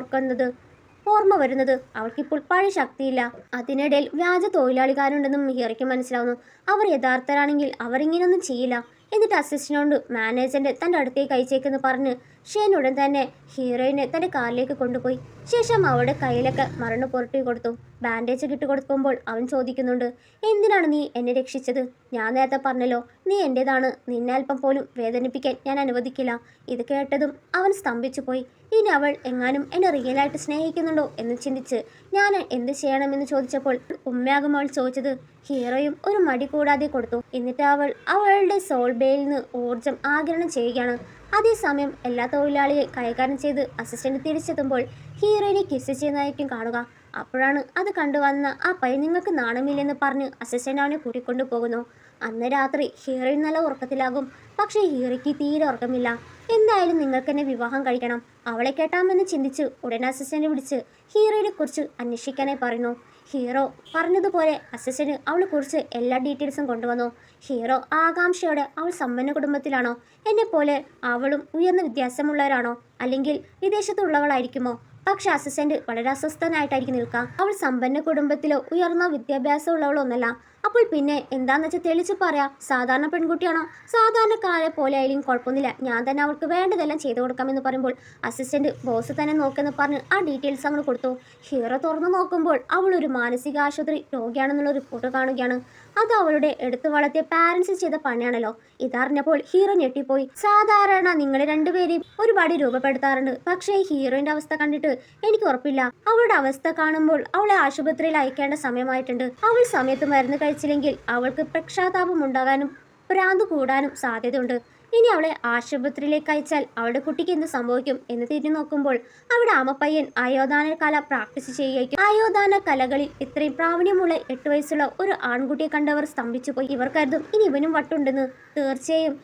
ഓർമ്മ വരുന്നത്. അവൾക്കിപ്പോൾ പഴയ ശക്തിയില്ല. അതിനിടയിൽ വ്യാജ തൊഴിലാളിക്കാരുണ്ടെന്നും ഹീറോയ്ക്ക് മനസ്സിലാവുന്നു. അവർ യഥാർത്ഥരാണെങ്കിൽ അവർ ഇങ്ങനെയൊന്നും ചെയ്യില്ല. എന്നിട്ട് അസിസ്റ്റന്റിനോട് മാനേജറിന്റെ തൻ്റെ അടുത്തേക്ക് അയച്ചേക്കെന്ന് പറഞ്ഞ് ഷെയ്ൻ ഉടൻ തന്നെ ഹീറോയിനെ തൻ്റെ കാറിലേക്ക് കൊണ്ടുപോയി. ശേഷം അവളുടെ കയ്യിലൊക്കെ മറന്നു പുരട്ടി കൊടുത്തു. ബാൻഡേജ് കിട്ടി കൊടുക്കുമ്പോൾ അവൻ ചോദിക്കുന്നുണ്ട്, എന്തിനാണ് നീ എന്നെ രക്ഷിച്ചത്? ഞാൻ നേരത്തെ പറഞ്ഞല്ലോ, നീ എൻ്റേതാണ്. നിന്നെ അല്പം പോലും വേദനിപ്പിക്കാൻ ഞാൻ അനുവദിക്കില്ല. ഇത് കേട്ടതും അവൻ സ്തംഭിച്ചു പോയി. ഇനി അവൾ എങ്ങാനും എന്നെ റിയലായിട്ട് സ്നേഹിക്കുന്നുണ്ടോ എന്ന് ചിന്തിച്ച് ഞാൻ എന്ത് ചെയ്യണമെന്ന് ചോദിച്ചപ്പോൾ ഉമ്മയാകും അവൾ ചോദിച്ചത്. ഹീറോയും ഒരു മടി കൂടാതെ കൊടുത്തു. എന്നിട്ട് അവൾ അവളുടെ സോൾ ബേയിൽ നിന്ന് ഊർജം ആഗിരണം ചെയ്യുകയാണ്. അതേസമയം എല്ലാ തൊഴിലാളിയെ കൈകാര്യം ചെയ്ത് അസിസ്റ്റന്റ് തിരിച്ചെത്തുമ്പോൾ ഹീറോയിനെ കിസ് ചെയ്യുന്നതായിരിക്കും കാണുക. അപ്പോഴാണ് അത് കണ്ടുവന്ന ആ പയ്യൻ നിങ്ങൾക്ക് നാണമില്ലെന്ന് പറഞ്ഞ് അസിസ്റ്റന്റ് അവനെ കൂട്ടിക്കൊണ്ടു പോകുന്നു. അന്ന് രാത്രി ഹീറോയിൻ നല്ല ഉറക്കത്തിലാകും. പക്ഷേ ഹീറോയ്ക്ക് തീരെ ഉറക്കമില്ല. എന്തായാലും നിങ്ങൾക്ക് എന്നെ വിവാഹം കഴിക്കണം, അവളെ കെട്ടാമെന്ന് ചിന്തിച്ച് ഉടനെ അസിസ്റ്റന്റ് വിളിച്ച് ഹീറോയിനെ കുറിച്ച് അന്വേഷിക്കാനായി പറയുന്നു. ഹീറോ പറഞ്ഞതുപോലെ അസിസ്റ്റന്റ് അവളെ കുറിച്ച് എല്ലാ ഡീറ്റെയിൽസും കൊണ്ടുവന്നു. ഹീറോ ആകാംക്ഷയോടെ അവൾ സമ്പന്ന കുടുംബത്തിലാണോ, എന്നെ പോലെ അവളും ഉയർന്ന വിദ്യാഭ്യാസമുള്ളവരാണോ, അല്ലെങ്കിൽ വിദേശത്തുള്ളവളായിരിക്കുമോ? പക്ഷെ അസിസ്റ്റന്റ് വളരെ അസ്വസ്ഥനായിട്ടായിരിക്കും നിൽക്കുക. അവൾ സമ്പന്ന കുടുംബത്തിലോ ഉയർന്ന വിദ്യാഭ്യാസം ഉള്ളവളോ ഒന്നല്ല. അപ്പോൾ പിന്നെ എന്താന്ന് വെച്ചാൽ തെളിച്ച് പറയാം, സാധാരണ പെൺകുട്ടിയാണോ, സാധാരണക്കാരെ പോലെ ആയാലും കുഴപ്പമൊന്നുമില്ല, ഞാൻ തന്നെ അവൾക്ക് വേണ്ടതെല്ലാം ചെയ്തു കൊടുക്കാമെന്ന് പറയുമ്പോൾ അസിസ്റ്റന്റ് ബോസ് തന്നെ നോക്കെന്ന് പറഞ്ഞ് ആ ഡീറ്റെയിൽസ് അങ്ങോട്ട് കൊടുത്തു. ഹീറോ തുറന്നു നോക്കുമ്പോൾ അവൾ ഒരു മാനസികാശുപത്രി രോഗിയാണെന്നുള്ള റിപ്പോർട്ട് കാണുകയാണ്. അത് അവളുടെ എടുത്തു വളർത്തിയ പാരൻസ് ചെയ്ത പണിയാണല്ലോ. ഇതറിഞ്ഞപ്പോൾ ഹീറോ ഞെട്ടിപ്പോയി. സാധാരണ നിങ്ങളെ രണ്ടുപേരെയും ഒരുപാട് രൂപപ്പെടുത്താറുണ്ട്, പക്ഷേ ഹീറോയിന്റെ അവസ്ഥ കണ്ടിട്ട് എനിക്ക് ഉറപ്പില്ല. അവളുടെ അവസ്ഥ കാണുമ്പോൾ അവളെ ആശുപത്രിയിൽ അയക്കേണ്ട സമയമായിട്ടുണ്ട്. അവൾ സമയത്ത് മരുന്ന് കഴിച്ചില്ലെങ്കിൽ അവൾക്ക് പക്ഷാതാപം ഉണ്ടാകാനും ഭ്രാന്ത് കൂടാനും സാധ്യതയുണ്ട്. ഇനി അവളെ ആശുപത്രിയിലേക്ക് അയച്ചാൽ അവളുടെ കുട്ടിക്ക് എന്ത് സംഭവിക്കും എന്ന് തിരിഞ്ഞു നോക്കുമ്പോൾ അവിടെ ആമപ്പയ്യൻ ആയോധാന കല പ്രാക്ടീസ് ചെയ്യുകയായിരിക്കും. ആയോധാന കലകളിൽ ഇത്രയും പ്രാവീണ്യമുള്ള 8 വയസ്സുള്ള ഒരു ആൺകുട്ടിയെ കണ്ടവർ സ്തംഭിച്ചു പോയി. ഇവർ കരുതും ഇനി ഇവനും വട്ടുണ്ടെന്ന്. തീർച്ചയായും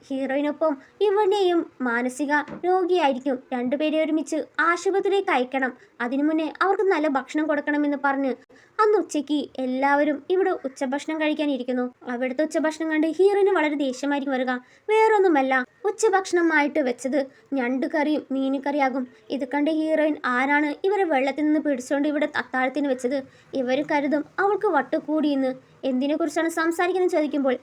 ഹീറോയിനൊപ്പം ഇവനെയും മാനസിക രോഗിയായിരിക്കും. രണ്ടുപേരെ ഒരുമിച്ച് ആശുപത്രിയിലേക്ക് അയക്കണം. അതിനു മുന്നേ അവർക്ക് നല്ല ഭക്ഷണം കൊടുക്കണമെന്ന് പറഞ്ഞ് അന്ന് ഉച്ചയ്ക്ക് എല്ലാവരും ഇവിടെ ഉച്ചഭക്ഷണം കഴിക്കാനിരിക്കുന്നു. അവിടുത്തെ ഉച്ചഭക്ഷണം കണ്ട് ഹീറോയിന് വളരെ ദേഷ്യമായിരിക്കും വരിക. വേറൊന്നുമല്ല, ഉച്ചഭക്ഷണമായിട്ട് വെച്ചത് ഞണ്ടുകറിയും മീനുകറിയാകും. ഇത് കണ്ട് ഹീറോയിൻ ആരാണ് ഇവരെ വെള്ളത്തിൽ നിന്ന് പിടിച്ചുകൊണ്ട് ഇവിടെ അത്താഴത്തിന് വെച്ചത്? ഇവർ കരുതും അവൾക്ക് വട്ടുകൂടിയെന്ന്. എന്തിനെക്കുറിച്ചാണ് സംസാരിക്കുന്നത് ചോദിക്കുമ്പോൾ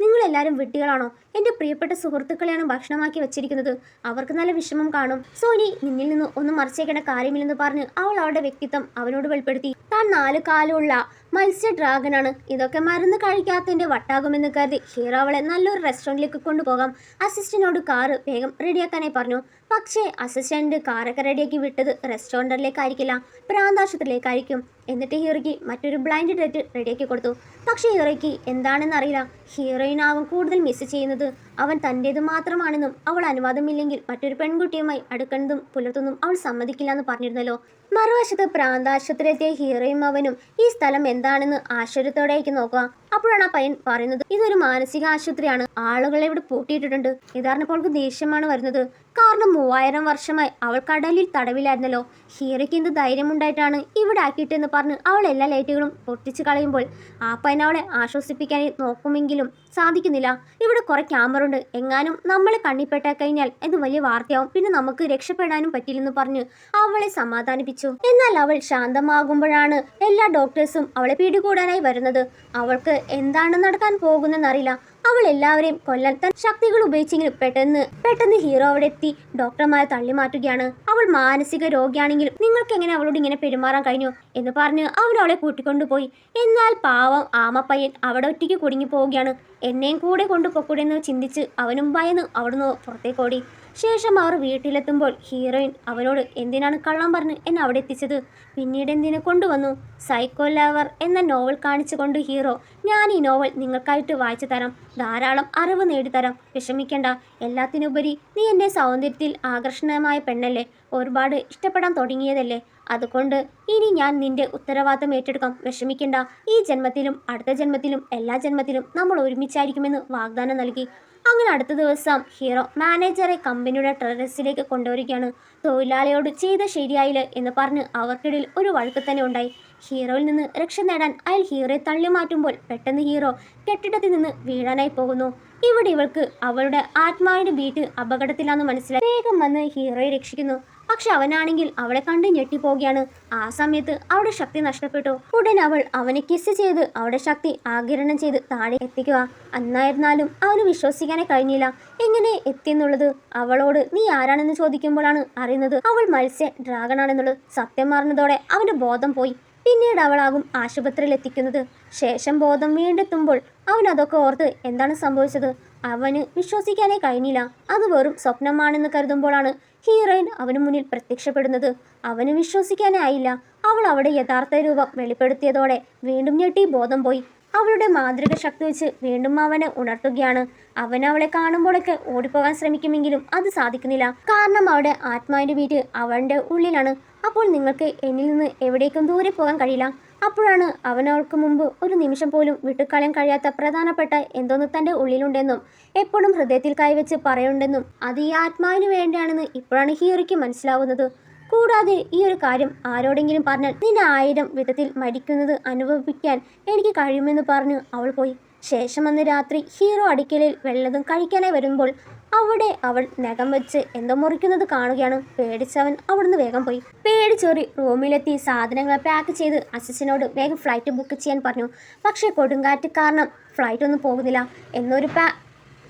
നിങ്ങളെല്ലാവരും വിഡ്ഢികളാണോ? എൻ്റെ പ്രിയപ്പെട്ട സുഹൃത്തുക്കളെയാണ് ഭക്ഷണമാക്കി വെച്ചിരിക്കുന്നത്, അവർക്ക് നല്ല വിഷമം കാണും. സോനി നിന്നിൽ നിന്ന് ഒന്നും മറച്ചേക്കേണ്ട കാര്യമില്ലെന്ന് പറഞ്ഞ് അവൾ അവളുടെ വ്യക്തിത്വം അവനോട് വെളിപ്പെടുത്തി. താൻ 4 കാലുള്ള മത്സ്യ ഡ്രാഗനാണ്, ഇതൊക്കെ മരുന്ന് കഴിക്കാത്തതിൻ്റെ വട്ടാകുമെന്ന് കരുതി ഹീറോ അവളെ നല്ലൊരു റെസ്റ്റോറൻറ്റിലേക്ക് കൊണ്ടുപോകാം. അസിസ്റ്റന്റിനോട് കാറ് വേഗം റെഡിയാക്കാനായി പറഞ്ഞു. പക്ഷേ അസിസ്റ്റന്റ് കാറൊക്കെ റെഡിയാക്കി വിട്ടത് റെസ്റ്റോറൻറ്റിലേക്കായിരിക്കില്ല, ഭ്രാന്താശുപത്രിയിലേക്കായിരിക്കും. എന്നിട്ട് ഹീറോയ്ക്ക് മറ്റൊരു ബ്ലൈൻഡ് ഡേറ്റ് റെഡിയാക്കി കൊടുത്തു. പക്ഷേ ഹീറോയ്ക്ക് എന്താണെന്നറിയില്ല. ഹീറോയിനാകും കൂടുതൽ മിസ് ചെയ്യുന്നത്. അവൻ തൻ്റേത് മാത്രമാണെന്നും അവൾ അനുവാദമില്ലെങ്കിൽ മറ്റൊരു പെൺകുട്ടിയുമായി അടുക്കുന്നതും പുലർത്തുന്നതും അവൾ സമ്മതിക്കില്ല എന്ന് പറഞ്ഞിരുന്നല്ലോ. മറുവശത്ത് പ്രാന്താശുപത്രിയിലെത്തിയ ഹീറോയും അവനും ഈ സ്ഥലം എന്താണെന്ന് ആശ്ചര്യത്തോടെയായിരിക്കും നോക്കുക. അപ്പോഴാണ് ആ പയ്യൻ പറയുന്നത് ഇതൊരു മാനസിക ആശുപത്രിയാണ്, ആളുകളെ ഇവിടെ പൂട്ടിയിട്ടിട്ടുണ്ട്. ഇതറിഞ്ഞപ്പോൾ അവൾക്ക് ദേഷ്യമാണ് വരുന്നത്. കാരണം 3000 വർഷമായി അവൾ കടലിൽ തടവിലായിരുന്നല്ലോ. ഹീറോയ്ക്ക് എന്ത് ധൈര്യമുണ്ടായിട്ടാണ് ഇവിടെ ആക്കിയിട്ടെന്ന് പറഞ്ഞ് അവൾ എല്ലാ ലൈറ്റുകളും പൊട്ടിച്ച് കളയുമ്പോൾ ആ പയ്യൻ അവളെ ആശ്വസിപ്പിക്കാനായി നോക്കുമെങ്കിലും സാധിക്കുന്നില്ല. ഇവിടെ കുറെ ക്യാമറ ഉണ്ട്, എങ്ങാനും നമ്മളെ കണ്ണിപ്പെട്ട കഴിഞ്ഞാൽ ഇത് വലിയ വാർത്തയാവും, പിന്നെ നമുക്ക് രക്ഷപ്പെടാനും പറ്റില്ലെന്ന് പറഞ്ഞ് അവളെ സമാധാനിപ്പിച്ചു. എന്നാൽ അവൾ ശാന്തമാകുമ്പോഴാണ് എല്ലാ ഡോക്ടേഴ്സും അവളെ പിടികൂടാനായി വരുന്നത്. അവൾക്ക് എന്താണ് നടക്കാൻ പോകുന്നതെന്നറിയില്ല. അവൾ എല്ലാവരെയും കൊല്ലാൻ തൻ ശക്തികൾ ഉപയോഗിച്ചെങ്കിലും പെട്ടെന്ന് ഹീറോ അവിടെ എത്തി ഡോക്ടർമാരെ തള്ളി മാറ്റുകയാണ്. അവൾ മാനസിക രോഗിയാണെങ്കിലും നിങ്ങൾക്ക് എങ്ങനെ അവളോട് ഇങ്ങനെ പെരുമാറാൻ കഴിഞ്ഞു എന്ന് പറഞ്ഞ് അവളെ കൂട്ടിക്കൊണ്ടുപോയി. എന്നാൽ പാവം ആമപ്പയ്യൻ അവിടെ ഒറ്റയ്ക്ക് കുടുങ്ങി പോവുകയാണ്. എന്നെയും കൂടെ കൊണ്ടുപോക്കൂടെന്ന് ചിന്തിച്ച് അവനും ഭയന്ന് അവിടുന്ന് പുറത്തേക്കോടി. ശേഷം അവർ വീട്ടിലെത്തുമ്പോൾ ഹീറോയിൻ അവനോട് എന്തിനാണ് കള്ളം പറഞ്ഞ് എന്നെ അവിടെ എത്തിച്ചത്, പിന്നീട് എന്തിനെ കൊണ്ടുവന്നു? സൈക്കോ ലവർ എന്ന നോവൽ കാണിച്ചുകൊണ്ട് ഹീറോ ഞാൻ ഈ നോവൽ നിങ്ങൾക്കായിട്ട് വായിച്ചു തരാം, ധാരാളം അറിവ് നേടിത്തരാം, വിഷമിക്കേണ്ട. എല്ലാത്തിനുപരി നീ എൻ്റെ സൗന്ദര്യത്തിൽ ആകർഷണമായ പെണ്ണല്ലേ, ഒരുപാട് ഇഷ്ടപ്പെടാൻ തുടങ്ങിയതല്ലേ, അതുകൊണ്ട് ഇനി ഞാൻ നിന്റെ ഉത്തരവാദിത്തം ഏറ്റെടുക്കാം, വിഷമിക്കേണ്ട. ഈ ജന്മത്തിലും അടുത്ത ജന്മത്തിലും എല്ലാ ജന്മത്തിലും നമ്മൾ ഒരുമിച്ചായിരിക്കുമെന്ന് വാഗ്ദാനം നൽകി. അങ്ങനെ അടുത്ത ദിവസം ഹീറോ മാനേജറെ കമ്പനിയുടെ ടെറസിലേക്ക് കൊണ്ടുവരികയാണ്. തൊഴിലാളിയോട് ചെയ്ത ശരിയായില്ല എന്ന് പറഞ്ഞ് അവർക്കിടയിൽ ഒരു വഴക്ക് തന്നെ ഉണ്ടായി. ഹീറോയിൽ നിന്ന് രക്ഷ നേടാൻ അയാൾ ഹീറോയെ തള്ളി മാറ്റുമ്പോൾ പെട്ടെന്ന് ഹീറോ കെട്ടിടത്തിൽ നിന്ന് വീഴാനായി പോകുന്നു. ഇവിടെ ഇവൾക്ക് അവളുടെ ആത്മാവിന്റെ ബീറ്റ് അപകടത്തിലാണെന്ന് മനസ്സിലായി വേഗം വന്ന് ഹീറോയെ രക്ഷിക്കുന്നു. പക്ഷെ അവനാണെങ്കിൽ അവളെ കണ്ട് ഞെട്ടിപ്പോവുകയാണ്. ആ സമയത്ത് അവളുടെ ശക്തി നഷ്ടപ്പെട്ടു. ഉടൻ അവൾ അവനെ കിസ് ചെയ്ത് അവളുടെ ശക്തി ആഗിരണം ചെയ്ത് താഴെ എത്തിക്കുക. എന്നായിരുന്നാലും അവന് വിശ്വസിക്കാനേ കഴിഞ്ഞില്ല എങ്ങനെ എത്തിയെന്നുള്ളത്. അവളോട് നീ ആരാണെന്ന് ചോദിക്കുമ്പോഴാണ് അറിയുന്നത് അവൾ മത്സ്യ ഡ്രാഗൺ ആണെന്നുള്ളത്. സത്യം മാറുന്നതോടെ അവന്റെ ബോധം പോയി. പിന്നീട് അവളാകും ആശുപത്രിയിൽ എത്തിക്കുന്നത്. ശേഷം ബോധം വീണ്ടെത്തുമ്പോൾ അവൻ അതൊക്കെ ഓർത്ത് എന്താണ് സംഭവിച്ചത് അവന് വിശ്വസിക്കാനേ കഴിഞ്ഞില്ല. അത് വെറും സ്വപ്നമാണെന്ന് കരുതുമ്പോഴാണ് ഹീറോയിൻ അവന് മുന്നിൽ പ്രത്യക്ഷപ്പെടുന്നത്. അവന് വിശ്വസിക്കാനേ ആയില്ല. അവൾ അവിടെ യഥാർത്ഥ രൂപം വെളിപ്പെടുത്തിയതോടെ വീണ്ടും ഞെട്ടി ബോധം പോയി. അവളുടെ മാന്ത്രിക ശക്തി വെച്ച് വീണ്ടും അവനെ ഉണർത്തുകയാണ്. അവൻ അവളെ കാണുമ്പോഴൊക്കെ ഓടിപ്പോകാൻ ശ്രമിക്കുമെങ്കിലും അത് സാധിക്കുന്നില്ല. കാരണം അവളുടെ ആത്മാവിന്റെ വീട് അവളുടെ ഉള്ളിലാണ്. അപ്പോൾ നിങ്ങൾക്ക് എന്നിൽ നിന്ന് എവിടേക്കും ദൂരെ പോകാൻ കഴിയില്ല. അപ്പോഴാണ് അവൻ അവൾക്ക് മുമ്പ് ഒരു നിമിഷം പോലും വിട്ടുകളയാൻ കഴിയാത്ത പ്രധാനപ്പെട്ട എന്തോന്ന് തൻ്റെ ഉള്ളിലുണ്ടെന്നും എപ്പോഴും ഹൃദയത്തിൽ കൈവച്ച് പറയുന്നുണ്ടെന്നും അത് ഈ ആത്മാവിന് വേണ്ടിയാണെന്ന് ഇപ്പോഴാണ് ഹീറോയ്ക്ക് മനസ്സിലാവുന്നത്. കൂടാതെ ഈ ഒരു കാര്യം ആരോടെങ്കിലും പറഞ്ഞാൽ നിന്നെ 1000 വിധത്തിൽ മരിക്കുന്നത് അനുഭവിക്കാൻ എനിക്ക് കഴിയുമെന്ന് പറഞ്ഞു അവൾ പോയി. ശേഷം അന്ന് രാത്രി ഹീറോ അടുക്കളയിൽ വല്ലതും കഴിക്കാനായി വരുമ്പോൾ അവിടെ അവൾ നഖം വെച്ച് എന്തോ മുറിക്കുന്നത് കാണുകയാണ്. പേടിച്ചവൻ അവിടുന്ന് വേഗം പോയി. പേടിച്ചോറി റൂമിലെത്തി സാധനങ്ങൾ പാക്ക് ചെയ്ത് അസിസ്റ്റന്റിനോട് വേഗം ഫ്ലൈറ്റ് ബുക്ക് ചെയ്യാൻ പറഞ്ഞു. പക്ഷേ കൊടുങ്കാറ്റ് കാരണം ഫ്ലൈറ്റ് ഒന്നും പോകുന്നില്ല.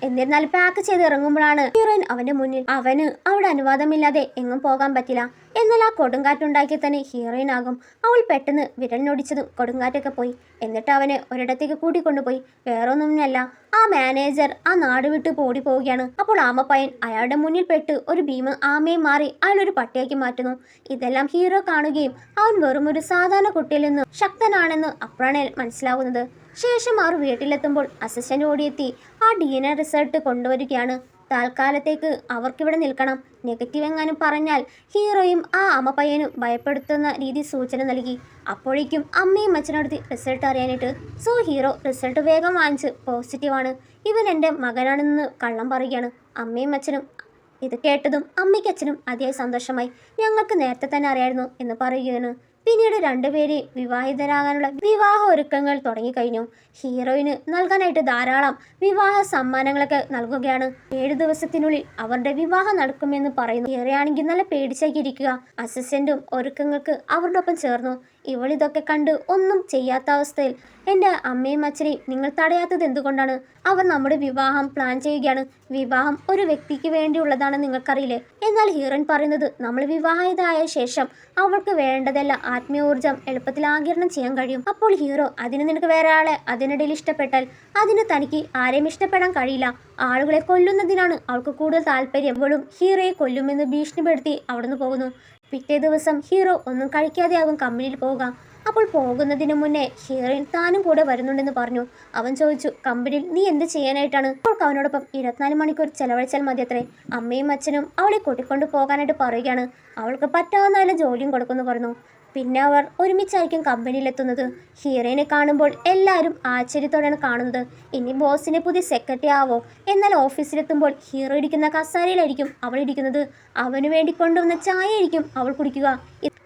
എന്നിരുന്നാൽ പാക്ക് ചെയ്ത് ഇറങ്ങുമ്പോഴാണ് ഹീറോയിൻ അവന്റെ മുന്നിൽ. അവന് അവിടെ അനുവാദമില്ലാതെ എങ്ങും പോകാൻ പറ്റില്ല. എന്നാൽ ആ കൊടുങ്കാറ്റുണ്ടാക്കി തന്നെ ഹീറോയിൻ ആകും. അവൾ പെട്ടെന്ന് വിരലിനൊടിച്ചതും കൊടുങ്കാറ്റൊക്കെ പോയി. എന്നിട്ട് അവനെ ഒരിടത്തേക്ക് കൂട്ടിക്കൊണ്ടുപോയി. വേറൊന്നുമല്ല, ആ മാനേജർ ആ നാട് വിട്ട് ഓടി പോവുകയാണ്. അപ്പോൾ ആമപ്പയ്യൻ അയാളുടെ മുന്നിൽ പെട്ട് ഒരു ഭീമ ആമയെ മാറി അയാളൊരു പട്ടിയാക്കി മാറ്റുന്നു. ഇതെല്ലാം ഹീറോ കാണുകയും അവൻ വെറും ഒരു സാധാരണ കുട്ടിയിൽ നിന്ന് ശക്തനാണെന്ന് അപ്പോഴാണ് മനസ്സിലാവുന്നത്. ശേഷം അവർ വീട്ടിലെത്തുമ്പോൾ അസിസ്റ്റന്റ് ഓടിയെത്തി ആ DNA റിസൾട്ട് കൊണ്ടുവരികയാണ്. തൽക്കാലത്തേക്ക് അവർക്കിവിടെ നിൽക്കണം. നെഗറ്റീവ് എങ്ങാനും പറഞ്ഞാൽ ഹീറോയും ആ അമ്മപ്പയ്യനും ഭയപ്പെടുത്തുന്ന രീതി സൂചന നൽകി. അപ്പോഴേക്കും അമ്മയും അച്ഛനടുത്ത് റിസൾട്ട് അറിയാനായിട്ട്. സോ ഹീറോ റിസൾട്ട് വേഗം വാങ്ങിച്ച് പോസിറ്റീവാണ്, ഇവൻ എൻ്റെ മകനാണെന്ന് കള്ളം പറയുകയാണ്. അമ്മയും അച്ഛനും ഇത് കേട്ടതും അമ്മയ്ക്കും അച്ഛനും അതിയായി സന്തോഷമായി. ഞങ്ങൾക്ക് നേരത്തെ തന്നെ അറിയായിരുന്നു എന്ന് പറയുകയാണ്. പിന്നീട് രണ്ടുപേരെയും വിവാഹിതരാകാനുള്ള വിവാഹ ഒരുക്കങ്ങൾ തുടങ്ങിക്കഴിഞ്ഞു. ഹീറോയിന് നൽകാനായിട്ട് ധാരാളം വിവാഹ സമ്മാനങ്ങളൊക്കെ നൽകുകയാണ്. 7 ദിവസത്തിനുള്ളിൽ അവരുടെ വിവാഹം നടക്കുമെന്ന് പറയുന്നു. ഹീറോയാണെങ്കിൽ നല്ല പേടിച്ചാക്കിയിരിക്കുക. അസിസ്റ്റന്റും ഒരുക്കങ്ങൾക്ക് അവരുടെ ഒപ്പം ചേർന്നു. ഇവളിതൊക്കെ കണ്ട് ഒന്നും ചെയ്യാത്ത അവസ്ഥയിൽ എൻ്റെ അമ്മയും അച്ഛനെയും നിങ്ങൾ തടയാത്തത് എന്തുകൊണ്ടാണ്? അവർ നമ്മുടെ വിവാഹം പ്ലാൻ ചെയ്യുകയാണ്. വിവാഹം ഒരു വ്യക്തിക്ക് വേണ്ടിയുള്ളതാണ്, നിങ്ങൾക്കറിയില്ലേ? എന്നാൽ ഹീറോയിൻ പറയുന്നത് നമ്മൾ വിവാഹിതയായ ശേഷം അവൾക്ക് വേണ്ടതല്ല ആത്മീയോർജം എളുപ്പത്തിൽ ആഗിരണം ചെയ്യാൻ കഴിയും. അപ്പോൾ ഹീറോ, അതിന് നിനക്ക് വേറെ ആളെ അതിനിടയിൽ ഇഷ്ടപ്പെട്ടാൽ അതിന് തനിക്ക് ആരെയും ഇഷ്ടപ്പെടാൻ കഴിയില്ല. ആളുകളെ കൊല്ലുന്നതിനാണ് അവൾക്ക് കൂടുതൽ താല്പര്യം. ഇവളും ഹീറോയെ കൊല്ലുമെന്ന് ഭീഷണിപ്പെടുത്തി അവിടുന്ന് പോകുന്നു. പിറ്റേ ദിവസം ഹീറോ ഒന്നും കഴിക്കാതെയാകും കമ്പനിയിൽ പോവുക. അപ്പോൾ പോകുന്നതിന് മുന്നേ ഹീറോയിൻ താനും കൂടെ വരുന്നുണ്ടെന്ന് പറഞ്ഞു. അവൻ ചോദിച്ചു, കമ്പനിയിൽ നീ എന്ത് ചെയ്യാനായിട്ടാണ്? അവൾക്ക് അവനോടൊപ്പം 24 മണിക്കൂർ ചെലവഴിച്ചാൽ മതി അത്രേ. അമ്മയും അച്ഛനും അവളെ കൂട്ടിക്കൊണ്ട് പോകാനായിട്ട് പറയുകയാണ്. അവൾക്ക് പറ്റാവുന്ന നല്ല ജോലിയും കൊടുക്കുമെന്ന് പറഞ്ഞു. പിന്നെ അവർ ഒരുമിച്ചായിരിക്കും കമ്പനിയിലെത്തുന്നത്. ഹീറോയിനെ കാണുമ്പോൾ എല്ലാവരും ആശ്ചര്യത്തോടെയാണ് കാണുന്നത്. ഇനി ബോസിനെ പുതിയ സെക്രട്ടറി ആവോ? എന്നാൽ ഓഫീസിലെത്തുമ്പോൾ ഹീറോ ഇരിക്കുന്ന കസാരയിലായിരിക്കും അവൾ ഇരിക്കുന്നത്. അവന് വേണ്ടി കൊണ്ടുവന്ന ചായ ആയിരിക്കും അവൾ കുടിക്കുക.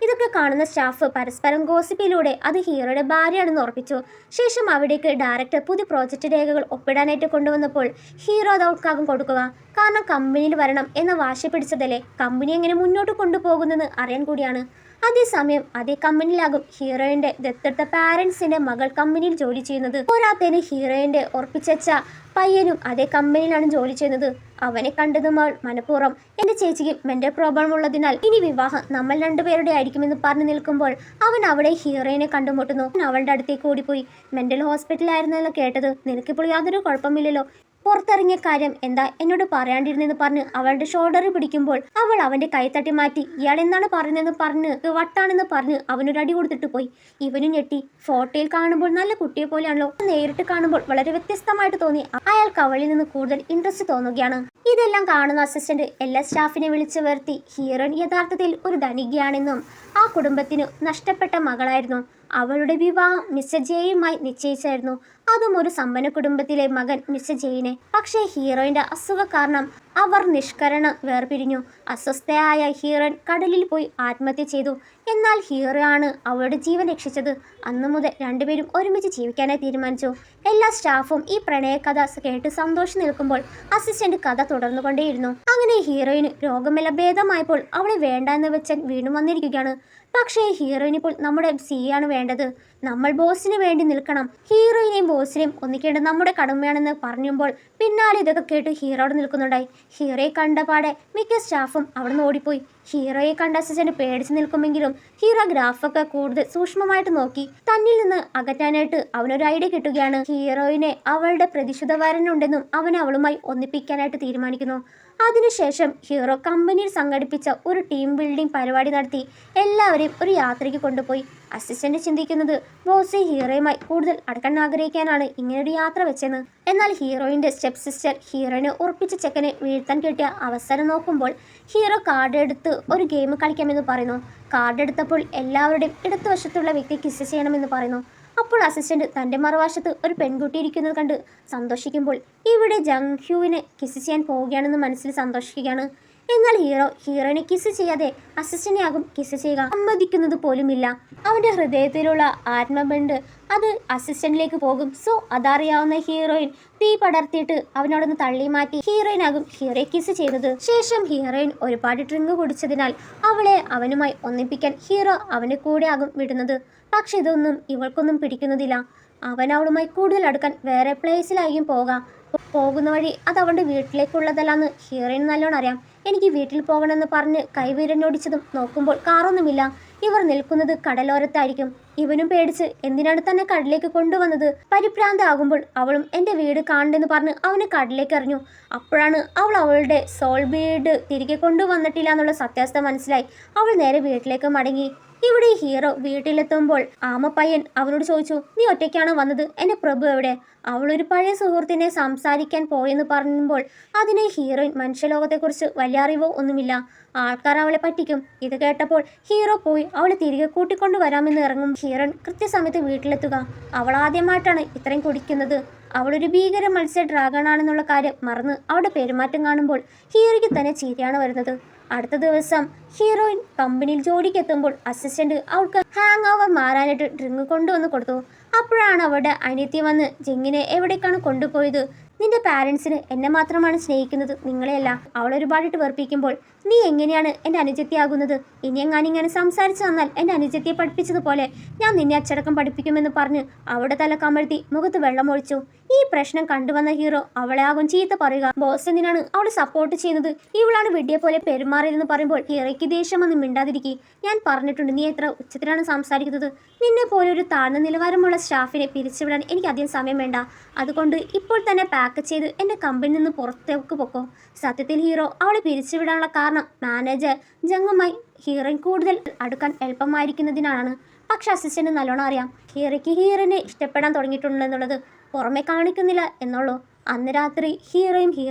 ഇതൊക്കെ കാണുന്ന സ്റ്റാഫ് പരസ്പരം ഗോസിപ്പിലൂടെ അത് ഹീറോയുടെ ഭാര്യയാണെന്ന് ഉറപ്പിച്ചു. ശേഷം അവിടേക്ക് ഡയറക്ടർ പുതിയ പ്രോജക്റ്റ് രേഖകൾ ഒപ്പിടാനായിട്ട് കൊണ്ടുവന്നപ്പോൾ ഹീറോ അത് അവൾക്കാകും കൊടുക്കുക. കാരണം കമ്പനിയിൽ വരണം എന്ന വാശി പിടിച്ചതല്ലേ, കമ്പനി എങ്ങനെ മുന്നോട്ട് കൊണ്ടുപോകുന്നെന്ന് അറിയാൻ കൂടിയാണ്. അതേസമയം അതേ കമ്പനിയിലാകും ഹീറോയിൻ്റെ ദത്തെടുത്ത പാരൻസിൻ്റെ മകൾ കമ്പനിയിൽ ജോലി ചെയ്യുന്നത്. പോരാത്തതിന് ഹീറോയിൻ്റെ ഉറപ്പിച്ച പയ്യനും അതേ കമ്പനിയിലാണ് ജോലി ചെയ്യുന്നത്. അവനെ കണ്ടതും അവൾ മനഃപൂർവ്വം എൻ്റെ ചേച്ചിക്ക് മെൻ്റൽ പ്രോബ്ലം ഉള്ളതിനാൽ ഇനി വിവാഹം നമ്മൾ രണ്ടുപേരുടെ ആയിരിക്കുമെന്ന് പറഞ്ഞു നിൽക്കുമ്പോൾ അവൻ അവിടെ ഹീറോയിനെ കണ്ടുമുട്ടുന്നു. അവളുടെ അടുത്തേക്ക് ഓടിപ്പോയി. മെൻ്റൽ ഹോസ്പിറ്റലായിരുന്നല്ലോ കേട്ടത്, നിനക്കിപ്പോൾ യാതൊരു കുഴപ്പമില്ലല്ലോ? പുറത്തിറങ്ങിയ കാര്യം എന്താ എന്നോട് പറയാണ്ടിരുന്നെന്ന് പറഞ്ഞ് അവളുടെ ഷോൾഡറിൽ പിടിക്കുമ്പോൾ അവൾ അവൻ്റെ കൈ തട്ടി മാറ്റി. ഇയാൾ എന്താണ് പറയുന്നതെന്ന് പറഞ്ഞ് വട്ടാണെന്ന് പറഞ്ഞ് അവനൊരു അടി കൊടുത്തിട്ട് പോയി. ഇവനും ഞെട്ടി. ഫോട്ടോയിൽ കാണുമ്പോൾ നല്ല കുട്ടിയെ പോലെയാണല്ലോ, നേരിട്ട് കാണുമ്പോൾ വളരെ വ്യത്യസ്തമായിട്ട് തോന്നി. അയാൾക്ക് അവളിൽ നിന്ന് കൂടുതൽ ഇൻട്രസ്റ്റ് തോന്നുകയാണ്. ഇതെല്ലാം കാണുന്ന അസിസ്റ്റന്റ് എല്ലാ സ്റ്റാഫിനെ വിളിച്ചു വരുത്തി ഹീറോയിൻ യഥാർത്ഥത്തിൽ ഒരു ധനികയാണെന്നും ആ കുടുംബത്തിന് നഷ്ടപ്പെട്ട മകളായിരുന്നു. അവളുടെ വിവാഹം മിസ്റ്റർ ജെയുമായി നിശ്ചയിച്ചായിരുന്നു. അതും ഒരു സമ്പന്ന കുടുംബത്തിലെ മകൻ മിസ്റ്റർ ജെയിനെ. പക്ഷേ ഹീറോയിൻ്റെ അസുഖ കാരണം അവർ നിഷ്കരണം വേർപിരിഞ്ഞു. അസ്വസ്ഥയായ ഹീറോയിൻ കടലിൽ പോയി ആത്മഹത്യ ചെയ്തു. എന്നാൽ ഹീറോ ആണ് അവളുടെ ജീവൻ രക്ഷിച്ചത്. അന്നു മുതൽ രണ്ടുപേരും ഒരുമിച്ച് ജീവിക്കാനായി തീരുമാനിച്ചു. എല്ലാ സ്റ്റാഫും ഈ പ്രണയകഥ കേട്ട് സന്തോഷം നിൽക്കുമ്പോൾ അസിസ്റ്റന്റ് കഥ തുടർന്നുകൊണ്ടേയിരുന്നു. അങ്ങനെ ഹീറോയിന് രോഗമെല്ലാം ഭേദമായപ്പോൾ അവളെ വേണ്ട എന്ന് വെച്ചാൽ വീണ്ടും വന്നിരിക്കുകയാണ്. പക്ഷേ ഹീറോയിന് ഇപ്പോൾ നമ്മുടെ സിയാണ് വേണ്ടത്. നമ്മൾ ബോസിന് വേണ്ടി നിൽക്കണം. ഹീറോയിനെയും ബോസിനെയും ഒന്നിക്കേണ്ടത് നമ്മുടെ കടമയാണെന്ന് പറഞ്ഞുമ്പോൾ പിന്നാലെ ഇതൊക്കെ കേട്ട് ഹീറോയോട് നിൽക്കുന്നുണ്ടായി. ഹീറോയെ കണ്ടപാടെ മിക്ക സ്റ്റാഫും അവിടെ നിന്ന് ഓടിപ്പോയി. ഹീറോയെ കണ്ട അസിസ്റ്റന്റ് പേടിച്ച് നിൽക്കുമെങ്കിലും ഹീറോ ഗ്രാഫൊക്കെ കൂടുതൽ സൂക്ഷ്മമായിട്ട് നോക്കി തന്നിൽ നിന്ന് അകറ്റാനായിട്ട് അവനൊരു ഐഡിയ കിട്ടുകയാണ്. ഹീറോയിനെ അവളുടെ പ്രതിശുദ്ധ വരനുണ്ടെന്നും അവനെ അവളുമായി ഒന്നിപ്പിക്കാനായിട്ട് തീരുമാനിക്കുന്നു. അതിനുശേഷം ഹീറോ കമ്പനിയിൽ സംഘടിപ്പിച്ച ഒരു ടീം ബിൽഡിംഗ് പരിപാടി നടത്തി എല്ലാവരെയും ഒരു യാത്രയ്ക്ക് കൊണ്ടുപോയി. അസിസ്റ്റന്റ് ചിന്തിക്കുന്നത് ബോസ് ഹീറോയുമായി കൂടുതൽ അടുക്കാൻ ആഗ്രഹിക്കാനാണ് ഇങ്ങനൊരു യാത്ര വെച്ചെന്ന്. എന്നാൽ ഹീറോയിന്റെ സ്റ്റെപ്പ് സിസ്റ്റർ ഹീറോയിനെ ഉറപ്പിച്ച ചെക്കനെ വീഴ്ത്താൻ കിട്ടിയ അവസരം നോക്കുമ്പോൾ ഹീറോ കാർഡ് എടുത്ത് ഒരു ഗെയിം കളിക്കാമെന്ന് പറയുന്നു. കാർഡ് എടുത്തപ്പോൾ എല്ലാവരുടെയും ഇടതുവശത്തുള്ള വ്യക്തി കിസ് ചെയ്യണമെന്ന് പറയുന്നു. അപ്പോൾ അസിസ്റ്റന്റ് തൻ്റെ മറുവശത്ത് ഒരു പെൺകുട്ടി ഇരിക്കുന്നത് കണ്ട് സന്തോഷിക്കുമ്പോൾ ഇവിടെ ജങ് ഹ്യൂവിനെ കിസ് ചെയ്യാൻ പോവുകയാണെന്ന് മനസ്സിൽ സന്തോഷിക്കുകയാണ്. എന്നാൽ ഹീറോയിനെ കിസ് ചെയ്യാതെ അസിസ്റ്റന്റിനെയാകും കിസ് ചെയ്യുക സമ്മതിക്കുന്നത് പോലുമില്ല. അവൻ്റെ ഹൃദയത്തിലുള്ള ആത്മബണ്ട് അത് അസിസ്റ്റന്റിലേക്ക് പോകും. സോ അതറിയാവുന്ന ഹീറോയിൻ തീ പടർത്തിയിട്ട് അവനോടൊന്ന് തള്ളി മാറ്റി ഹീറോയിനാകും ഹീറോയെ കിസ് ചെയ്തത്. ശേഷം ഹീറോയിൻ ഒരുപാട് ഡ്രിങ്ക് കുടിച്ചതിനാൽ അവളെ അവനുമായി ഒന്നിപ്പിക്കാൻ ഹീറോ അവൻ്റെ കൂടെ ആകും വിടുന്നത്. പക്ഷെ ഇതൊന്നും ഇവൾക്കൊന്നും പിടിക്കുന്നതില്ല. അവൻ അവളുമായി കൂടുതൽ അടുക്കാൻ വേറെ പ്ലേസിലായിരിക്കും പോകുന്ന വഴി അത് അവളുടെ വീട്ടിലേക്കുള്ളതല്ലാന്ന് ഹീറോയിന് നല്ലോണം അറിയാം. എനിക്ക് വീട്ടിൽ പോകണമെന്ന് പറഞ്ഞ് കൈവിരഞ്ഞോടിച്ചതും നോക്കുമ്പോൾ കാറൊന്നുമില്ല. ഇവർ നിൽക്കുന്നത് കടലോരത്തായിരിക്കും. ഇവനും പേടിച്ച് എന്തിനാണ് തന്നെ കടലിലേക്ക് കൊണ്ടുവന്നത്. പരിഭ്രാന്താകുമ്പോൾ അവളും എൻ്റെ വീട് കാണണ്ടെന്ന് പറഞ്ഞ് അവന് കടലിലേക്ക് എറിഞ്ഞു. അപ്പോഴാണ് അവളുടെ സോൾ ബീഡ് തിരികെ കൊണ്ടുവന്നിട്ടില്ല എന്നുള്ള സത്യാവസ്ഥ മനസ്സിലായി. അവൾ നേരെ വീട്ടിലേക്ക് മടങ്ങി. ഇവിടെ ഹീറോ വീട്ടിലെത്തുമ്പോൾ ആമപ്പയ്യൻ അവനോട് ചോദിച്ചു, നീ ഒറ്റയ്ക്കാണോ വന്നത്? എൻ്റെ പ്രഭു എവിടെ? അവളൊരു പഴയ സുഹൃത്തിനെ സംസാരിക്കാൻ പോയെന്ന് പറയുമ്പോൾ അതിനെ ഹീറോയിൻ മനുഷ്യലോകത്തെക്കുറിച്ച് വലിയ അറിവോ ഒന്നുമില്ല. ആൾക്കാർ അവളെ പറ്റിക്കും. ഇത് കേട്ടപ്പോൾ ഹീറോ പോയി അവളെ തിരികെ കൂട്ടിക്കൊണ്ടു വരാമെന്ന് ഇറങ്ങും. ഹീറോയിൻ കൃത്യസമയത്ത് വീട്ടിലെത്തുക. അവൾ ആദ്യമായിട്ടാണ് ഇത്രയും കുടിക്കുന്നത്. അവളൊരു ഭീകര മത്സ്യ ഡ്രാഗണാണെന്നുള്ള കാര്യം മറന്ന് അവളുടെ പെരുമാറ്റം കാണുമ്പോൾ ഹീറോയ്ക്ക് തന്നെ ചിരിയാണ് വരുന്നത്. അടുത്ത ദിവസം ഹീറോയിൻ കമ്പനിയിൽ ജോലിക്ക് എത്തുമ്പോൾ അസിസ്റ്റന്റ് അവൾക്ക് ഹാങ് ഓവർ മാറാനായിട്ട് ഡ്രിങ്ക് കൊണ്ടുവന്ന് കൊടുത്തു. അപ്പോഴാണ് അവളുടെ അനിയത്തി വന്ന് ജെങ്ങിനെ എവിടേക്കാണ് കൊണ്ടുപോയത്? നിന്റെ പാരൻസിന് എന്നെ മാത്രമാണ് സ്നേഹിക്കുന്നത്, നിങ്ങളെയല്ല. അവളൊരുപാടിട്ട് വെറുപ്പിക്കുമ്പോൾ നീ എങ്ങനെയാണ് എൻ്റെ അനുജത്തിയാകുന്നത്? ഇനി എങ്ങാനിങ്ങനെ സംസാരിച്ചു തന്നാൽ എൻ്റെ അനുജത്തിയെ പഠിപ്പിച്ചതുപോലെ ഞാൻ നിന്നെ അച്ചടക്കം പഠിപ്പിക്കുമെന്ന് പറഞ്ഞ് അവളുടെ തല കമഴ്ത്തി മുഖത്ത് വെള്ളമൊഴിച്ചു. ഈ പ്രശ്നം കണ്ടുവന്ന ഹീറോ അവളെ ആകും ചീത്ത പറയുക. ബോസ് എന്തിനാണ് അവളെ സപ്പോർട്ട് ചെയ്യുന്നത്? ഇവളാണ് വെടിയെ പോലെ പെരുമാറിയതെന്ന് പറയുമ്പോൾ ഹീറോയ്ക്ക് ദേഷ്യമൊന്നും മിണ്ടാതിരിക്കി. ഞാൻ പറഞ്ഞിട്ടുണ്ട്, നീ എത്ര ഉച്ചത്തിലാണ് സംസാരിക്കുന്നത്? നിന്നെ പോലെ ഒരു താഴ്ന്ന നിലവാരമുള്ള സ്റ്റാഫിനെ പിരിച്ചുവിടാൻ എനിക്ക് അധികം സമയം വേണ്ട. അതുകൊണ്ട് ഇപ്പോൾ തന്നെ പാക്ക് ചെയ്ത് എൻ്റെ കമ്പനിയിൽ നിന്ന് പുറത്തേക്ക് പൊക്കോ. സത്യത്തിൽ ഹീറോ അവളെ പിരിച്ചുവിടാനുള്ള കാരണം മാനേജർ ജങ്ങുമായി ഹീറോയിൻ കൂടുതൽ അടുക്കാൻ എളുപ്പമായിരിക്കുന്നതിനാണ്. പക്ഷെ അസിസ്റ്റന്റ് നല്ലോണം അറിയാം ഹീറോയ്ക്ക് ഹീറോയിനെ ഇഷ്ടപ്പെടാൻ തുടങ്ങിയിട്ടുണ്ടെന്നുള്ളത് പുറമെ കാണിക്കുന്നില്ല എന്നുള്ളൂ. അന്ന് രാത്രി ഹീറോ